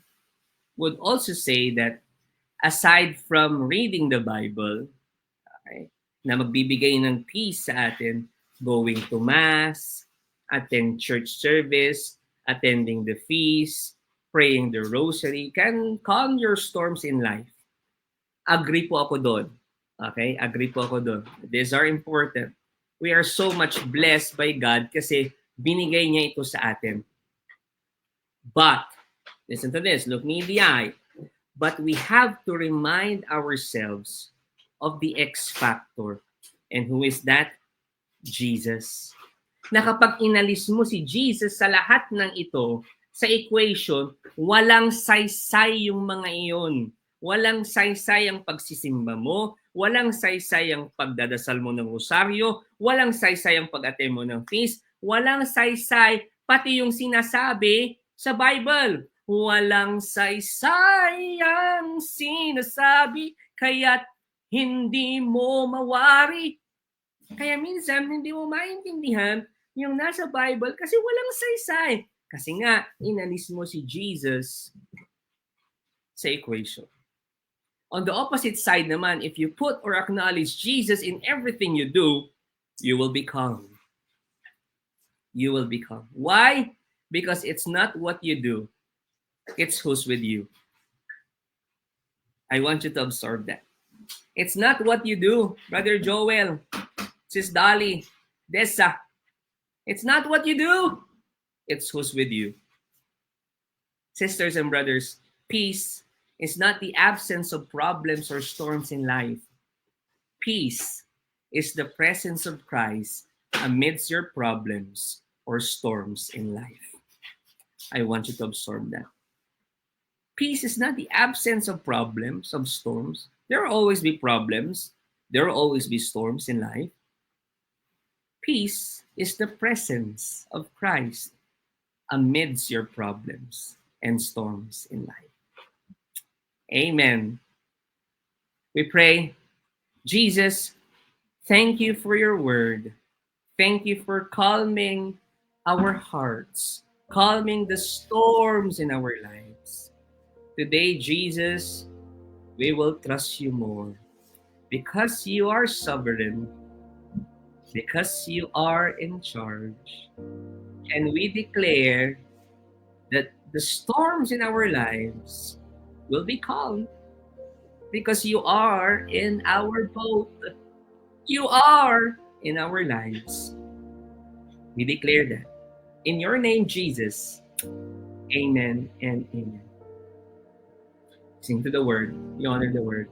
would also say that aside from reading the Bible, okay, na magbibigay ng peace sa atin, going to Mass, attend church service, attending the feast, praying the rosary, can calm your storms in life. Agree po ako doon. Okay? Agree po ako doon. These are important. We are so much blessed by God kasi binigay niya ito sa atin. But, listen to this, look me in the eye. But we have to remind ourselves of the X factor. And who is that? Jesus. Na kapag inalis mo si Jesus sa lahat ng ito, sa equation, walang saysay yung mga iyon. Walang saysay ang pagsisimba mo, walang saysay ang pagdadasal mo ng rosaryo, walang saysay ang pag-attend mo ng feast, walang saysay pati yung sinasabi sa Bible. Walang saysay ang sinasabi, kaya't hindi mo mawari. Kaya minsan, hindi mo maintindihan yung nasa Bible kasi walang saysay. Kasi nga, inalis mo si Jesus sa equation. On the opposite side naman, if you put or acknowledge Jesus in everything you do, you will be calm. You will be calm. Why? Because it's not what you do. It's who's with you. I want you to absorb that. It's not what you do, Brother Joel, Sis Dolly, Dessa. It's not what you do. It's who's with you. Sisters and brothers, peace is not the absence of problems or storms in life. Peace is the presence of Christ amidst your problems or storms in life. I want you to absorb that. Peace is not the absence of problems, of storms. There will always be problems. There will always be storms in life. Peace is the presence of Christ amidst your problems and storms in life. Amen. We pray, Jesus, thank you for your word. Thank you for calming our hearts, calming the storms in our lives. Today, Jesus, we will trust you more because you are sovereign, because you are in charge. And we declare that the storms in our lives will be calm because you are in our boat. You are in our lives. We declare that. In your name, Jesus. Amen and amen. Sing to the word. You honor the word.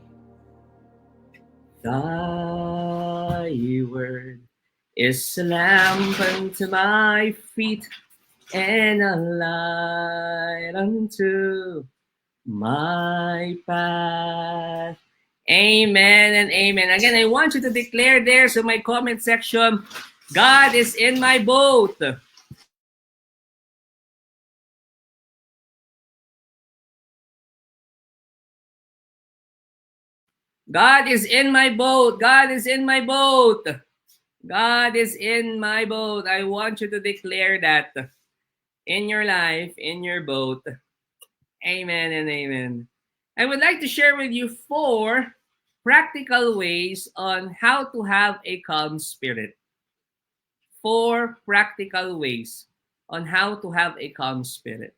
Thy word is a lamp unto my feet and a light unto my path. Amen and amen. Again, I want you to declare there in my comment section, God is in my boat. God is in my boat. God is in my boat. God is in my boat. I want you to declare that in your life, in your boat. Amen and amen. I would like to share with you 4 practical ways on how to have a calm spirit. 4 practical ways on how to have a calm spirit.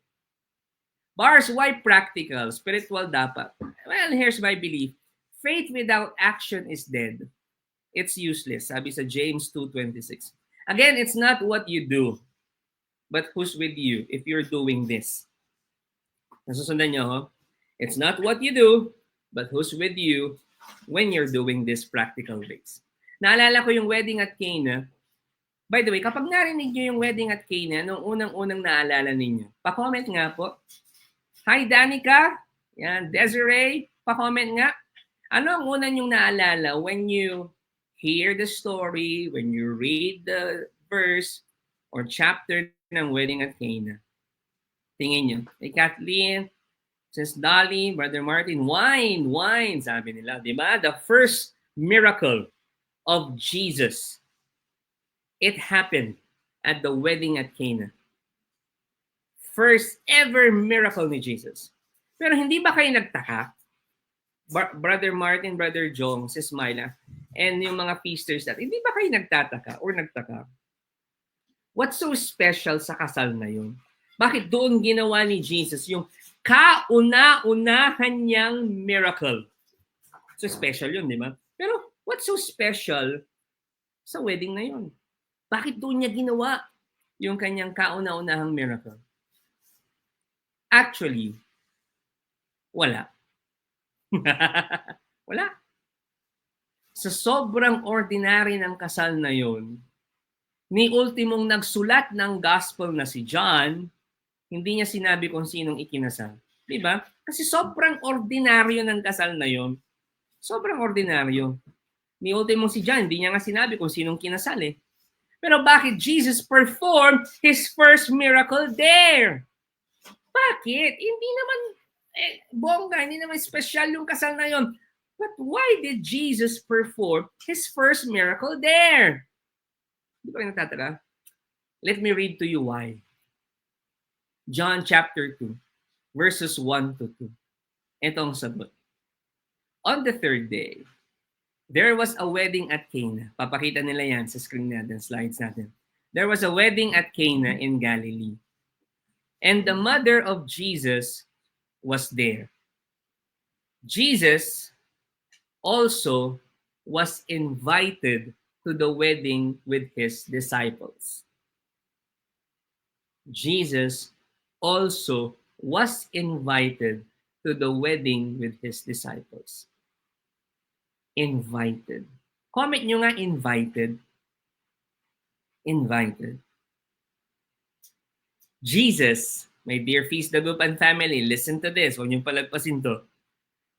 Bars, why practical? Spiritual dapat. Well, here's my belief. Faith without action is dead. It's useless. Sabi sa James 2:26. Again, it's not what you do, but who's with you if you're doing this. Nasusundan niyo, ho? It's not what you do, but who's with you when you're doing this practical ways. Naalala ko yung wedding at Cana. By the way, kapag narinig niyo yung wedding at Cana, nung unang-unang naalala ninyo, pa-comment nga po. Hi, Danica. Yan, Desiree. Pa-comment nga. Ano ang una niyong naalala when you hear the story, when you read the verse or chapter ng wedding at Cana? Tingin niyo. Hey, Kathleen, Sis Dolly, Brother Martin, wine, sabi nila. Diba? The first miracle of Jesus. It happened at the wedding at Cana. First ever miracle ni Jesus. Pero hindi ba kayo nagtaka? Brother Martin, Brother Jong, Sis Myla, and yung mga feasters natin, hindi ba kayo nagtataka or nagtaka? What's so special sa kasal na yun? Bakit doon ginawa ni Jesus yung kauna-unahan niyang miracle? So special yun, di ba? Pero what's so special sa wedding na yun? Bakit doon niya ginawa yung kanyang kauna-unahang miracle? Actually, wala. Wala. Sa sobrang ordinary ng kasal na yun, ni ultimong nagsulat ng gospel na si John, hindi niya sinabi kung sinong ikinasal. Diba? Kasi sobrang ordinaryo ng kasal na yun. Sobrang ordinaryo. Ni ultimong si John, hindi niya nga sinabi kung sinong kinasal eh. Pero bakit Jesus performed his first miracle there? Bakit? Hindi naman bongga, hindi naman special yung kasal na yun. But why did Jesus perform his first miracle there? Di ba kayo nagtataka? Let me read to you why. John chapter 2, verses 1 to 2. Ito ang sagot. On the third day, there was a wedding at Cana. Papakita nila yan sa screen natin, slides natin. There was a wedding at Cana in Galilee. And the mother of Jesus was there. Jesus also was invited to the wedding with his disciples. Jesus also was invited to the wedding with his disciples. Invited. Comment nyo nga invited. Invited. Jesus, my dear Feast Dagupan family, listen to this. Huwag niyong palagpasin to.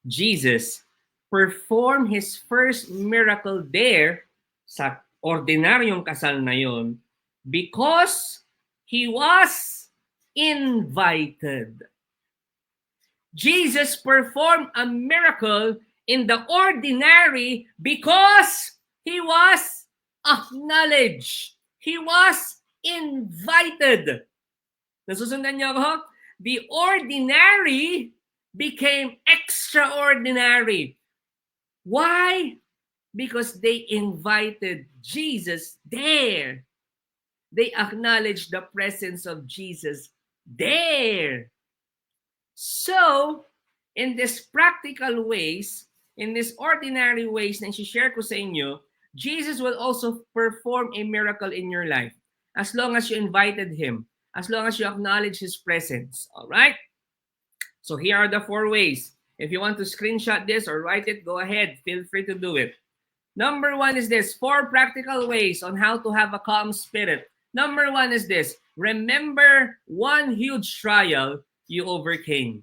Jesus performed his first miracle there sa ordinaryong kasal na yon because he was invited. Jesus performed a miracle in the ordinary because he was acknowledged. He was invited. Nasusundan niyo ako? The ordinary became extraordinary. Why? Because they invited Jesus there. They acknowledged the presence of Jesus there. So, in this practical ways, in these ordinary ways na i-share ko sa inyo, Jesus will also perform a miracle in your life as long as you invited him. As long as you acknowledge his presence. All right? So here are the 4 ways. If you want to screenshot this or write it, go ahead. Feel free to do it. Number 1 is this. 4 practical ways on how to have a calm spirit. Number 1 is this. Remember one huge trial you overcame.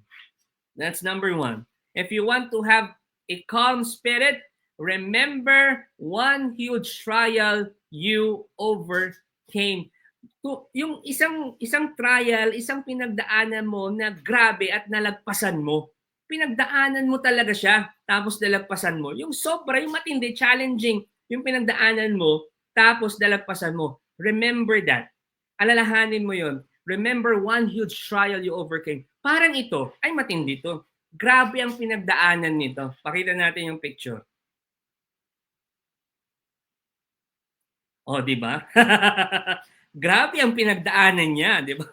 That's number 1. If you want to have a calm spirit, remember one huge trial you overcame. Yung isang trial, isang pinagdaanan mo na grabe at nalagpasan mo. Pinagdaanan mo talaga siya, tapos nalagpasan mo. Yung sobra, yung matindi, challenging, yung pinagdaanan mo, tapos dalagpasan mo. Remember that. Alalahanin mo yon. Remember one huge trial you overcame. Parang ito, ay matindi to. Grabe ang pinagdaanan nito. Pakita natin yung picture. Oh, di ba? Grabe ang pinagdaanan niya, di ba?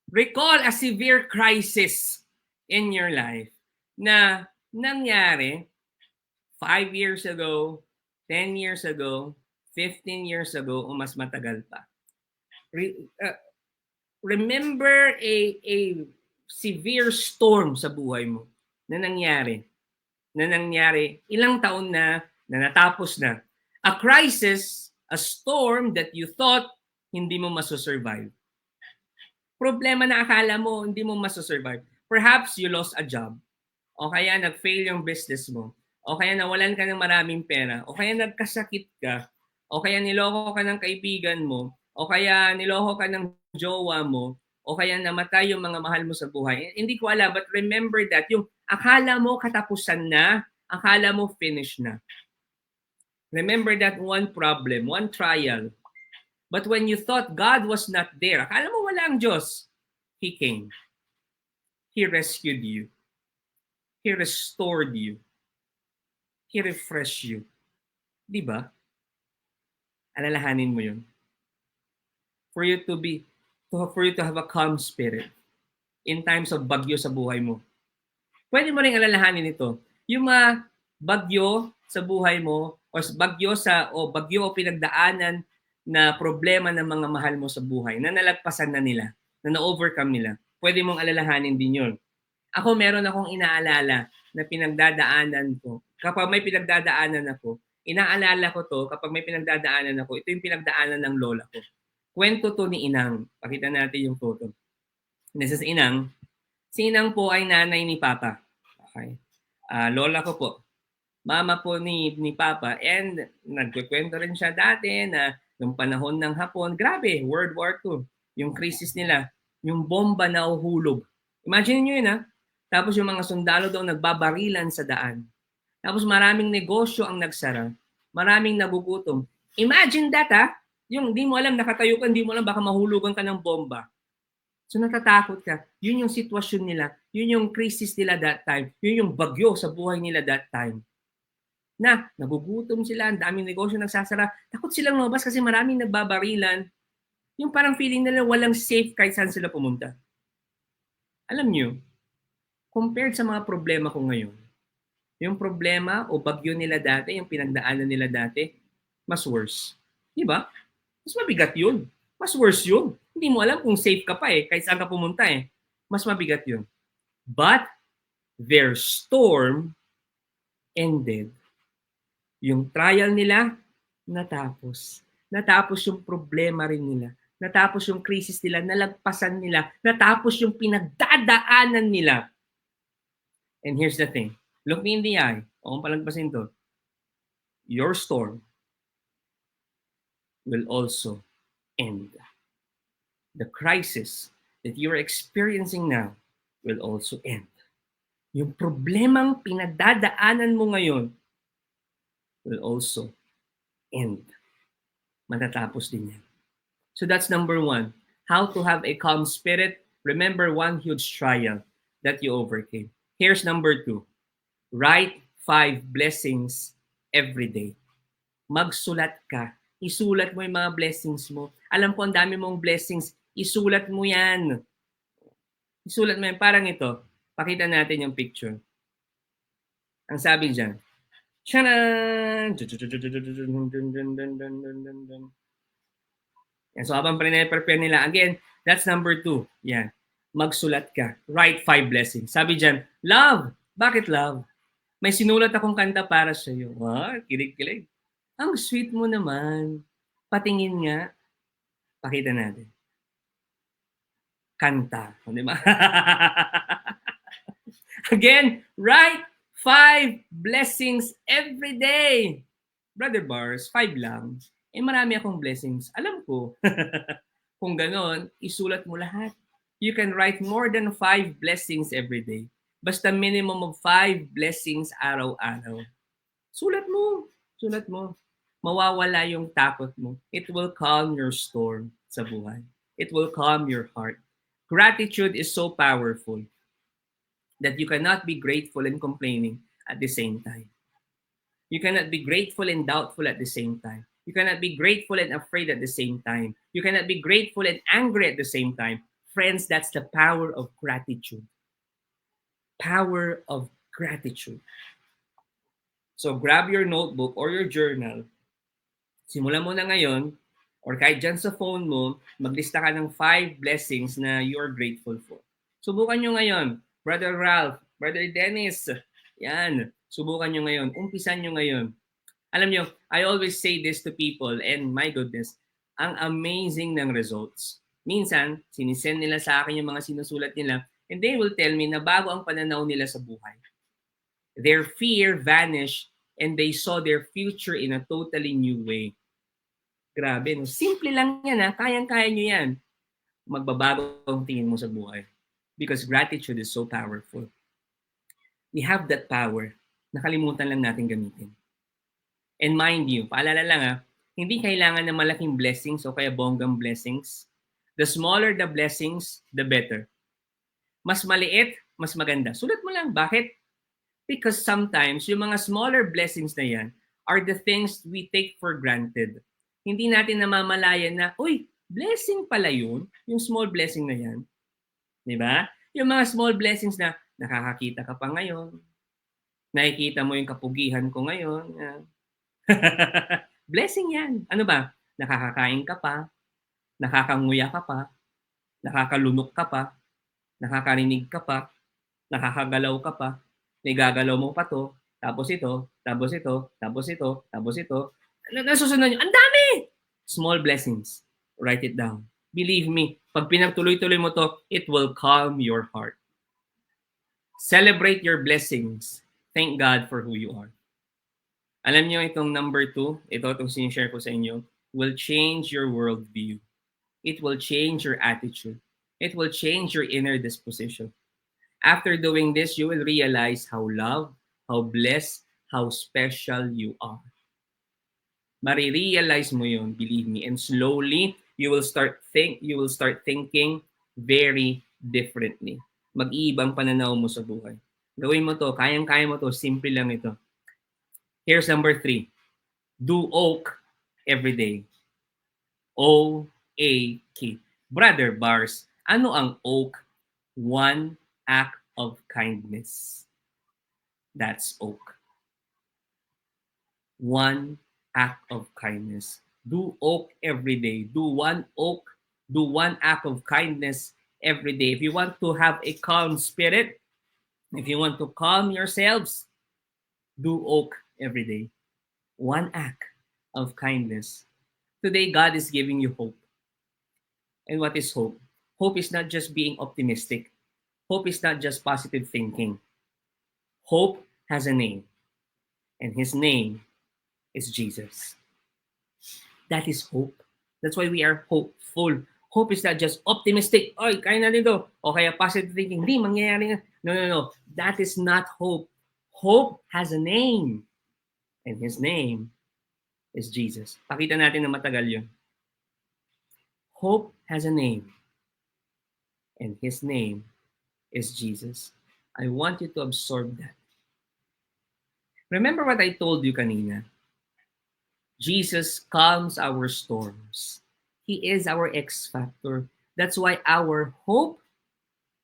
Recall a severe crisis in your life na nangyari 5 years ago, 10 years ago, 15 years ago, o mas matagal pa. Remember a severe storm sa buhay mo na nangyari ilang taon na natapos na. A crisis, a storm that you thought hindi mo masosurvive. Problema na akala mo hindi mo masosurvive. Perhaps you lost a job. O kaya nag-fail yung business mo. O kaya nawalan ka ng maraming pera. O kaya nagkasakit ka. O kaya niloko ka ng kaibigan mo. O kaya niloko ka ng jowa mo. O kaya namatay yung mga mahal mo sa buhay. Hindi ko alam, but remember that. Yung akala mo katapusan na, akala mo finish na. Remember that one problem, one trial. But when you thought God was not there, akala mo wala ang Diyos, He came. He rescued you. He restored you. He refreshed you. Di ba? Alalahanin mo yun. For you to have a calm spirit in times of bagyo sa buhay mo. Pwede mo ring alalahanin ito. Yung mga bagyo sa buhay mo o bagyo o pinagdaanan na problema ng mga mahal mo sa buhay na nalagpasan na nila, na na-overcome nila. Pwede mong alalahanin din yun. Ako meron akong inaalala na pinagdadaanan ko. Kapag may pinagdadaanan ako, inaalala ko to kapag may pinagdadaanan ako. Ito yung pinagdaanan ng lola ko. Kwento to ni Inang. Pakita natin yung photo. This is Inang. Si Inang po ay nanay ni Papa. Okay. Lola ko po. Mama po ni Papa. And nagkukwento rin siya dati na nung panahon ng Hapon, grabe, World War II. Yung crisis nila, yung bomba na uhulog. Imagine nyo yun ha. Tapos yung mga sundalo daw nagbabarilan sa daan. Tapos maraming negosyo ang nagsara. Maraming nagugutom. Imagine that ha. Yung di mo alam, nakatayo ka, hindi mo alam, baka mahulugan ka ng bomba. So natatakot ka. Yun yung sitwasyon nila. Yun yung crisis nila that time. Yun yung bagyo sa buhay nila that time. Na nagugutom sila, ang daming negosyo nagsasara. Takot silang lumabas kasi maraming nagbabarilan. Yung parang feeling nila walang safe kahit saan sila pumunta. Alam nyo, compared sa mga problema ko ngayon, yung problema o bagyo nila dati, yung pinagdaanan nila dati, mas worse. Diba? Mas mabigat yun. Mas worse yun. Hindi mo alam kung safe ka pa kahit saan ka pumunta Mas mabigat yun. But their storm ended. Yung trial nila, natapos. Natapos yung problema rin nila. Natapos yung crisis nila, nalagpasan nila. Natapos yung pinagdadaanan nila. And here's the thing. Look me in the eye. O kung palagpasin to. Your storm will also end. The crisis that you're experiencing now will also end. Yung problemang pinagdadaanan mo ngayon will also end. Matatapos din yan. So that's number 1. How to have a calm spirit. Remember one huge trial that you overcame. Here's number 2. Write 5 blessings every day. Magsulat ka. Isulat mo yung mga blessings mo. Alam ko ang dami mong blessings. Isulat mo yan. Isulat mo yan. Parang ito. Pakita natin yung picture. Ang sabi dyan, Charan! Yan. So habang prepare nila, again, that's number 2. Yan. Magsulat ka. Write 5 blessings. Sabi dyan, love. Bakit love? May sinulat akong kanta para sa iyo. Kilig-kilig. Ang sweet mo naman. Patingin nga. Pakita natin. Kanta. Di ba? Again, write 5 blessings every day. Brother Bars, 5 lang. Marami akong blessings. Alam ko. Kung ganon, isulat mo lahat. You can write more than 5 blessings every day. Basta minimum of 5 blessings araw-araw. Sulat mo. Sulat mo. mawawala yung takot mo. It will calm your storm sa buhay. It will calm your heart. Gratitude is so powerful that you cannot be grateful and complaining at the same time. You cannot be grateful and doubtful at the same time. You cannot be grateful and afraid at the same time. You cannot be grateful and angry at the same time. Friends, that's the power of gratitude. Power of gratitude. So grab your notebook or your journal. Simulan mo na ngayon, or kahit dyan sa phone mo, maglista ka ng 5 blessings na you are grateful for. Subukan nyo ngayon. Brother Ralph, Brother Dennis, yan. Subukan nyo ngayon. Umpisan nyo ngayon. Alam nyo, I always say this to people, and my goodness, ang amazing ng results. Minsan, sinisend nila sa akin yung mga sinusulat nila, and they will tell me na bago ang pananaw nila sa buhay. Their fear vanished, and they saw their future in a totally new way. Grabe, no? Simple lang yan, ha? Kayang-kaya nyo yan. Magbabago ang tingin mo sa buhay. Because gratitude is so powerful. We have that power. Nakalimutan lang natin gamitin. And mind you, paalala lang hindi kailangan ng malaking blessings o kaya bonggang blessings. The smaller the blessings, the better. Mas maliit, mas maganda. Sulat mo lang. Bakit? Because sometimes, yung mga smaller blessings na yan are the things we take for granted. Hindi natin namamalayan na, uy, blessing pala yun, yung small blessing na yan. Diba? Yung mga small blessings na nakakakita ka pa ngayon, nakikita mo yung kapugihan ko ngayon. Blessing yan. Ano ba? Nakakakain ka pa, nakakanguya ka pa, nakakalunok ka pa, nakakarinig ka pa, nakakagalaw ka pa, nagagalaw mo pa to, tapos ito, tapos ito, tapos ito, tapos ito. Nasusunod nyo, ang dami! Small blessings. Write it down. Believe me, pag pinagtuloy-tuloy mo to, it will calm your heart. Celebrate your blessings. Thank God for who you are. Alam niyo itong number 2, itong sinishare ko sa inyo, will change your worldview. It will change your attitude. It will change your inner disposition. After doing this, you will realize how loved, how blessed, how special you are. Marirealize mo yun, believe me, and slowly you will start thinking very differently. Mag-iibang pananaw mo sa buhay. Gawin mo to, kayang-kaya mo to, simple lang ito. Here's number 3. Do oak every day. O-A-K. Brother Bars, ano ang oak? One act of kindness. That's oak. One act of kindness. Do oak every day. Do one act of kindness every day. If you want to have a calm spirit, if you want to calm yourselves, do oak every day. One act of kindness. Today, God is giving you hope. And what is hope? Hope is not just being optimistic. Hope is not just positive thinking. Hope has a name. And his name is Jesus. That is hope. That's why we are hopeful. Hope is not just optimistic. Oy, kaya natin to. O kaya positive thinking. Hindi, mangyayari nga. No. That is not hope. Hope has a name. And his name is Jesus. Pakita natin na matagal yun. Hope has a name. And his name is Jesus. I want you to absorb that. Remember what I told you kanina? Jesus calms our storms. He is our X factor. That's why our hope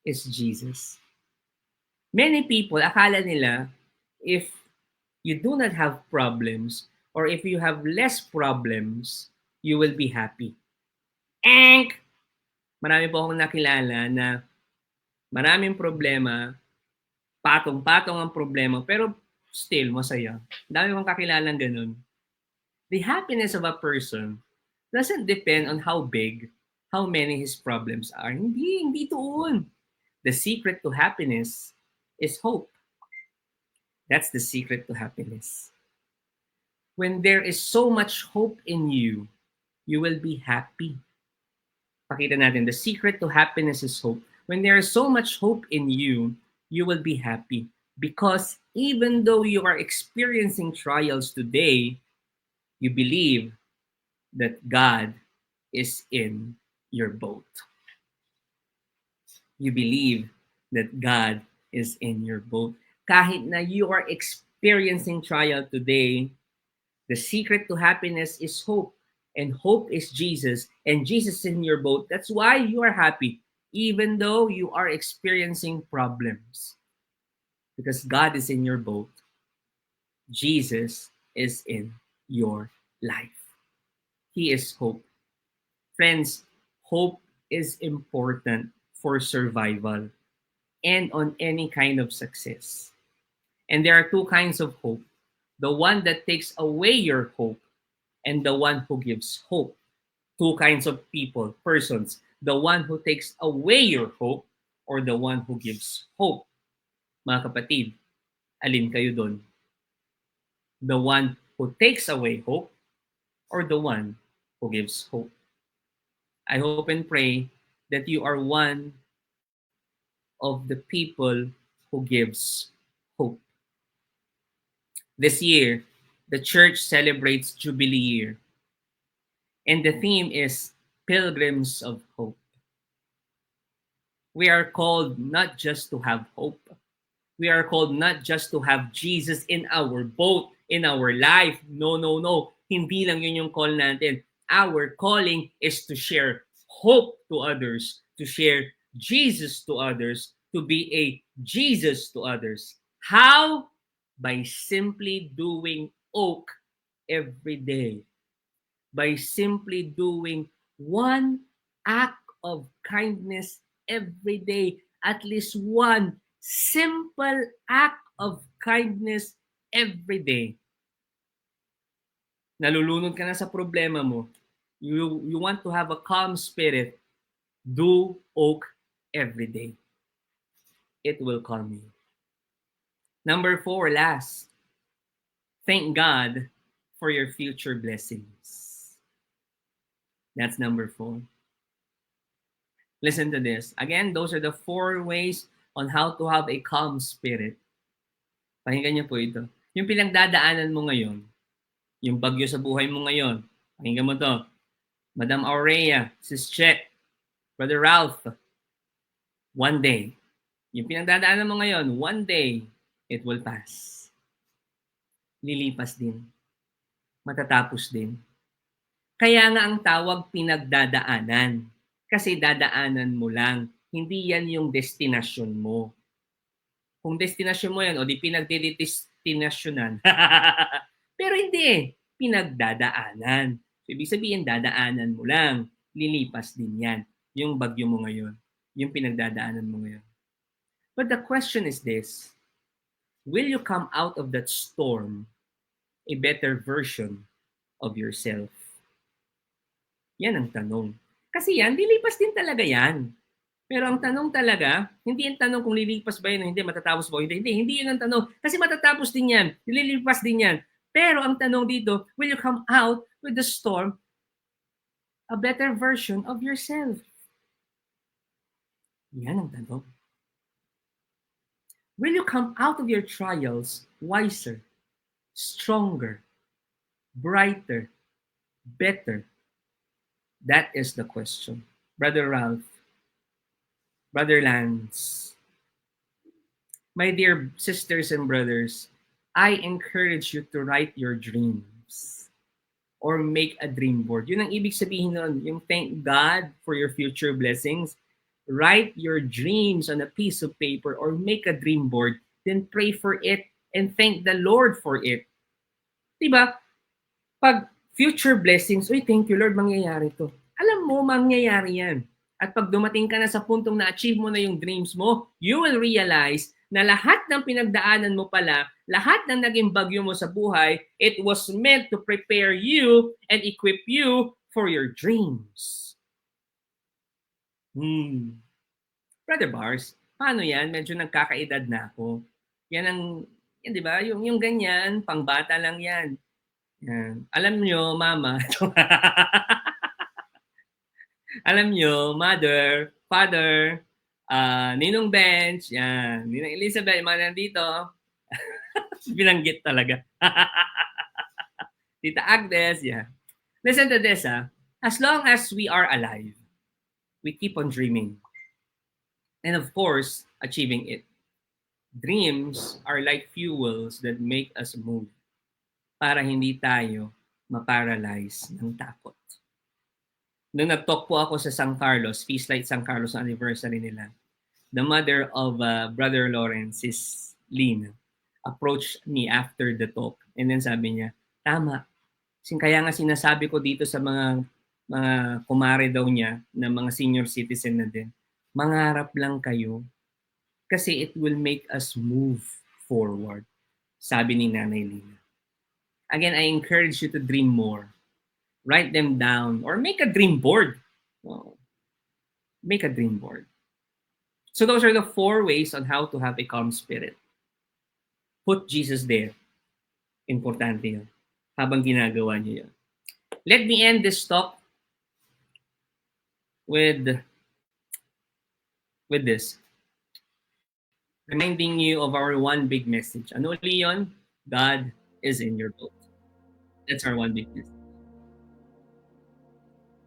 is Jesus. Many people, akala nila, if you do not have problems, or if you have less problems, you will be happy. Marami po akong nakilala na maraming problema, patong-patong ang problema, pero still masaya. Dami kong kakilalang ganun. The happiness of a person doesn't depend on how big, how many his problems are. Hindi doon. The secret to happiness is hope. That's the secret to happiness. When there is so much hope in you, you will be happy. Pakita natin, the secret to happiness is hope. When there is so much hope in you, you will be happy. Because even though you are experiencing trials today, You believe that God is in your boat. You believe that God is in your boat. Kahit na you are experiencing trial today, the secret to happiness is hope. And hope is Jesus. And Jesus is in your boat. That's why you are happy, even though you are experiencing problems. Because God is in your boat. Jesus is in your life. He is hope. Friends, hope is important for survival and on any kind of success. And there are two kinds of hope: the one that takes away your hope and the one who gives hope. Two kinds of people, persons: the one who takes away your hope or the one who gives hope. Mga kapatid, alin kayo doon? The one who takes away hope or the one who gives hope? I hope and pray that you are one of the people who gives hope. This year, the church celebrates Jubilee Year, and the theme is Pilgrims of Hope. We are called not just to have hope. We are called not just to have Jesus in our boat, in our life. No, no, no. Hindi lang yun yung call natin. Our calling is to share hope to others, to share Jesus to others, to be a Jesus to others. How? By simply doing oak every day. By simply doing one act of kindness every day. At least one simple act of kindness every day. Nalulunod ka na sa problema mo. You want to have a calm spirit. Do oak every day. It will calm you. Number 4, last. Thank God for your future blessings. That's number 4. Listen to this. Again, those are the 4 ways on how to have a calm spirit. Pakinggan niyo po ito. Yung pinagdadaanan mo ngayon, yung bagyo sa buhay mo ngayon, pakinggan mo to. Madam Aurea, Sis Chet, Brother Ralph, one day, yung pinagdadaanan mo ngayon, one day, it will pass. Lilipas din. Matatapos din. Kaya nga ang tawag pinagdadaanan. Kasi dadaanan mo lang. Hindi yan yung destinasyon mo. Kung destinasyon mo yan, o di pinagdidestinasyonan. Pero hindi. Pinagdadaanan. So, ibig sabihin, dadaanan mo lang. Lilipas din yan. Yung bagyo mo ngayon. Yung pinagdadaanan mo ngayon. But the question is this: will you come out of that storm a better version of yourself? Yan ang tanong. Kasi yan, lilipas din talaga yan. Pero ang tanong talaga, hindi yung tanong kung lilipas ba yun o hindi, matatapos ba o hindi. Hindi yun ang tanong. Kasi matatapos din yan, lilipas din yan. Pero ang tanong dito, will you come out with the storm a better version of yourself? Yan ang tanong. Will you come out of your trials wiser, stronger, brighter, better? That is the question. Brother Ralph, Brother Lance, my dear sisters and brothers, I encourage you to write your dreams or make a dream board. Yun ang ibig sabihin nun, yung thank God for your future blessings. Write your dreams on a piece of paper or make a dream board, then pray for it and thank the Lord for it. Diba? Pag future blessings, uy, thank you Lord, mangyayari to. Alam mo, mangyayari yan. At pag dumating ka na sa puntong na-achieve mo na yung dreams mo, you will realize na lahat ng pinagdaanan mo pala, lahat ng naging bagyo mo sa buhay, it was meant to prepare you and equip you for your dreams. Brother Bars, paano yan? Medyo nagkakaedad na ako. Yan, di ba? Yung ganyan, pangbata lang yan. Yan. Alam nyo, mama, alam nyo, mother, father, Ninong Bench, yan. Ninong Elizabeth, mga nandito. Binanggit talaga. Tita Agnes, yeah. Listen to this, As long as we are alive, we keep on dreaming. And of course, achieving it. Dreams are like fuels that make us move para hindi tayo maparalyze ng takot. Nung nag-talk po ako sa San Carlos, Feast Light San Carlos anniversary nila, the mother of Brother Lawrence, Sis Lynn, approached me after the talk. And then sabi niya, tama. Kaya nga sinasabi ko dito sa mga kumare daw niya na mga senior citizen na din, mangarap lang kayo kasi it will make us move forward. Sabi ni Nanay Lina. Again, I encourage you to dream more. Write them down or make a dream board. Make a dream board. So those are the 4 ways on how to have a calm spirit. Put Jesus there. Importante yun. Habang ginagawa niyo yun. Let me end this talk with this. Reminding you of our one big message. Ano ulit yun? God is in your boat. That's our one big message.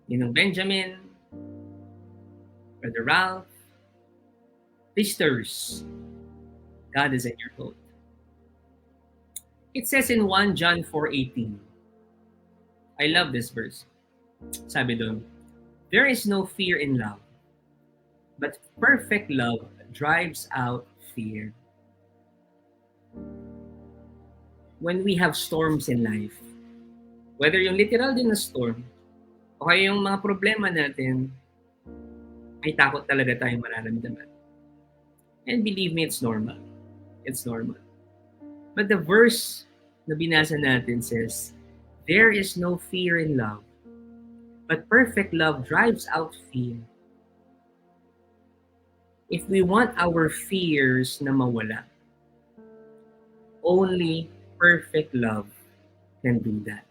Ninong Benjamin, Brother Ralph, sisters, God is in your boat. It says in 1 John 4:18. I love this verse. Sabi doon, there is no fear in love, but perfect love drives out fear. When we have storms in life, whether yung literal din na storm, o kaya yung mga problema natin, ay takot talaga tayong mararamdaman. And believe me, it's normal. It's normal. But the verse na binasa natin says, there is no fear in love, but perfect love drives out fear. If we want our fears na mawala, only perfect love can do that.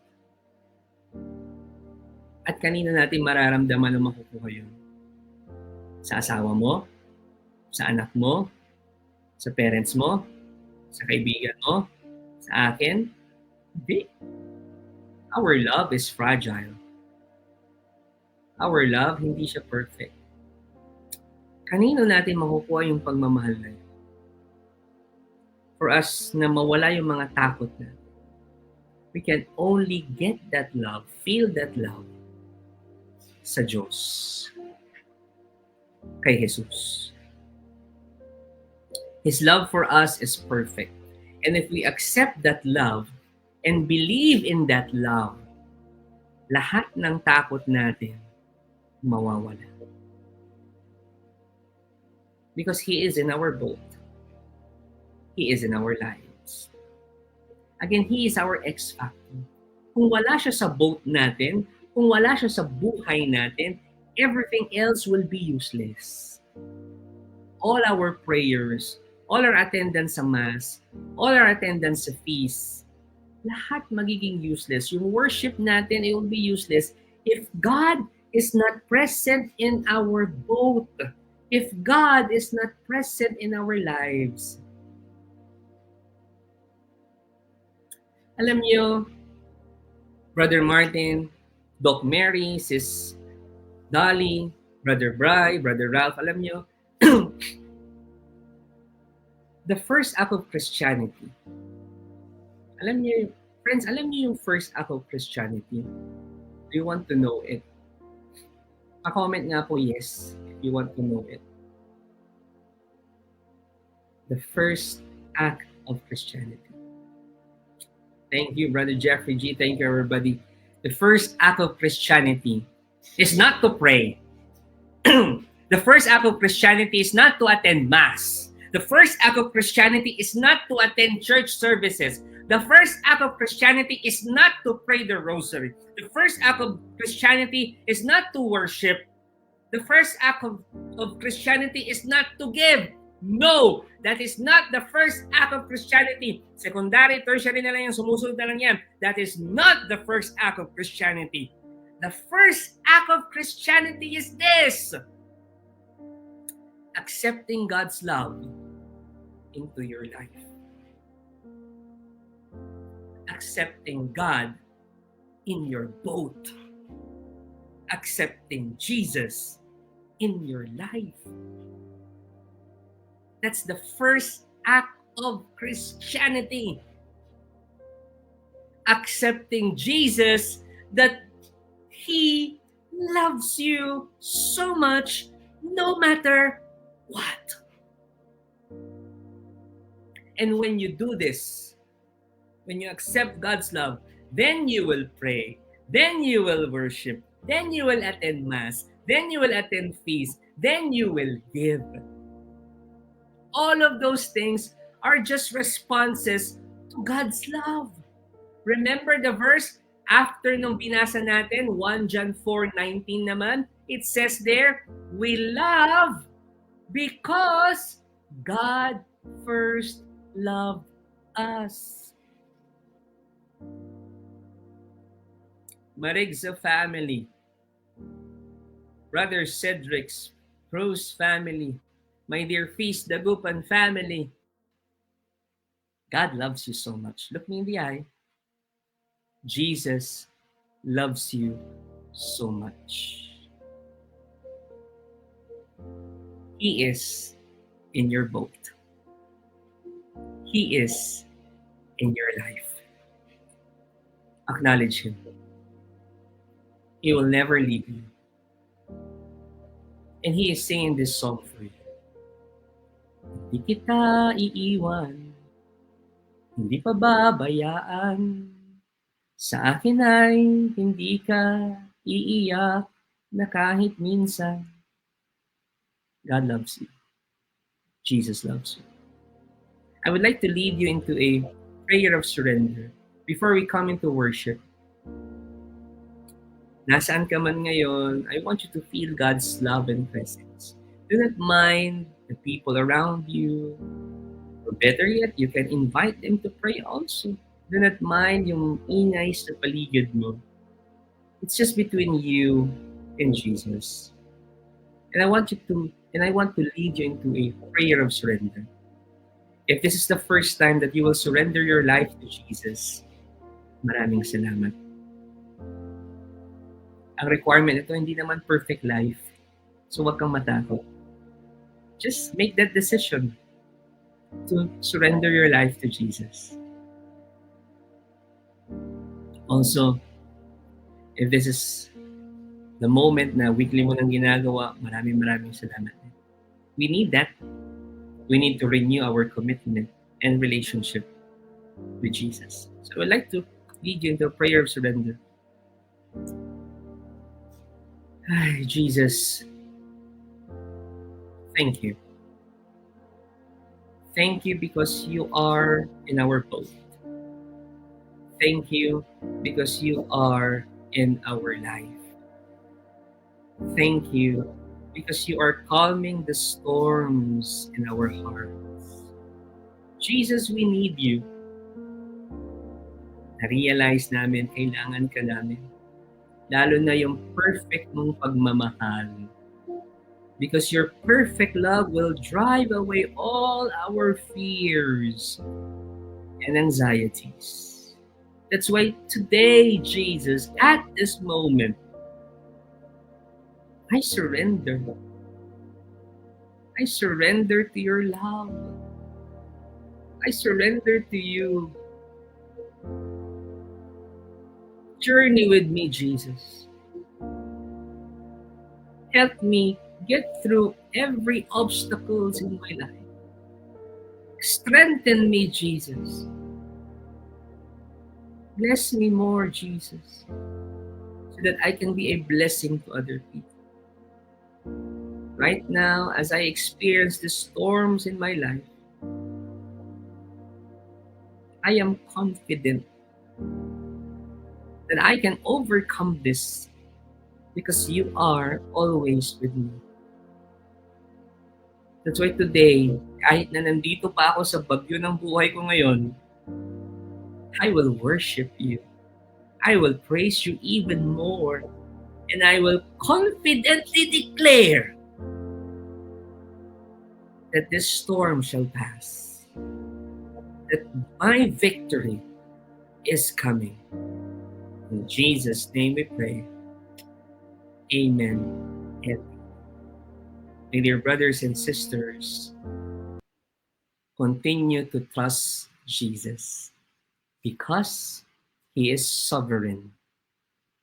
At kanina natin mararamdaman na makukuha yun? Sa asawa mo, sa anak mo, sa parents mo, sa kaibigan mo, sa akin? Hindi. Our love is fragile. Our love, hindi siya perfect. Kanino natin makukuha yung pagmamahal na yun? For us na mawala yung mga takot natin, we can only get that love, feel that love sa Diyos, kay Jesus. His love for us is perfect. And if we accept that love and believe in that love, lahat ng takot natin mawawala. Because He is in our boat. He is in our lives. Again, He is our X factor. Kung wala siya sa boat natin, kung wala siya sa buhay natin, everything else will be useless. All our prayers, all our attendance sa Mass, all our attendance sa feast, lahat magiging useless. Yung worship natin, it will be useless if God is not present in our boat. If God is not present in our lives. Alam niyo, Brother Martin, Doc Mary, Sis Dolly, Brother Bry, Brother Ralph, alam niyo, the first act of Christianity, alam niyo, friends, alam niyo yung first act of Christianity? Do you want to know it? Pa-comment nga po yes, if you want to know it. The first act of Christianity. Thank you, Brother Jeffrey G. Thank you, everybody. The first act of Christianity is not to pray. The first act of Christianity is not to attend Mass. The first act of Christianity is not to attend church services. The first act of Christianity is not to pray the rosary. The first act of Christianity is not to worship. The first act of Christianity is not to give. No, that is not the first act of Christianity. Secondary, tertiary na lang yan, sumusunod na lang yan. That is not the first act of Christianity. The first act of Christianity is this: accepting God's love into your life. Accepting God in your boat, accepting Jesus in your life. That's the first act of Christianity. Accepting Jesus, that He loves you so much no matter what. And when you do this, when you accept God's love, then you will pray, then you will worship, then you will attend Mass, then you will attend feasts, then you will give. All of those things are just responses to God's love. Remember the verse after nung binasa natin, 1 John 4:19 naman, it says there, we love because God first loved us. Marigza family, Brother Cedric's Rose family, my dear Feast Dagupan family, God loves you so much. Look me in the eye. Jesus loves you so much. He is in your boat. He is in your life. Acknowledge Him. He will never leave you. And He is singing this song for you. Hindi kita iiwan, hindi pa babayaan. Sa akin ay hindi ka iiyak na kahit minsan. God loves you. Jesus loves you. I would like to lead you into a prayer of surrender before we come into worship. Nasaan ka man ngayon, I want you to feel God's love and presence. Do not mind the people around you. Or better yet, you can invite them to pray also. Do not mind yung ingay sa paligid mo. It's just between you and Jesus. And I want to lead you into a prayer of surrender. If this is the first time that you will surrender your life to Jesus, maraming salamat. Ang requirement ito, hindi naman perfect life. So wag kang matakot. Just make that decision to surrender your life to Jesus. Also, if this is the moment na weekly mo nang ginagawa, maraming salamat. We need that. We need to renew our commitment and relationship with Jesus. So I'd like to lead you into a prayer of surrender. Ay, Jesus, thank you. Thank you because you are in our boat. Thank you because you are in our life. Thank you because you are calming the storms in our hearts. Jesus, we need you. Na-realize namin, kailangan ka namin. Lalo na yung perfect mong pagmamahal. Because your perfect love will drive away all our fears and anxieties. That's why today, Jesus, at this moment, I surrender. I surrender to your love. I surrender to you. Journey with me, Jesus. Help me get through every obstacles in my life. Strengthen me, Jesus. Bless me more, Jesus, so that I can be a blessing to other people. Right now, as I experience the storms in my life, I am confident that I can overcome this because you are always with me. That's why today, kahit na nandito pa ako sa bagyo ng buhay ko ngayon, I will worship you. I will praise you even more. And I will confidently declare that this storm shall pass. That my victory is coming. In Jesus' name we pray. Amen. And my dear brothers and sisters, continue to trust Jesus because He is sovereign.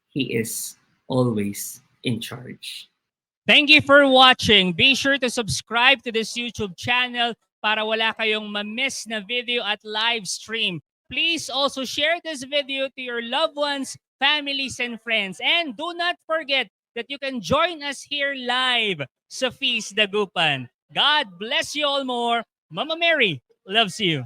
He is always in charge. Thank you for watching. Be sure to subscribe to this YouTube channel para wala kayong ma-miss na video at live stream. Please also share this video to your loved ones, families, and friends. And do not forget that you can join us here live sa Feast Dagupan. God bless you all more. Mama Mary loves you.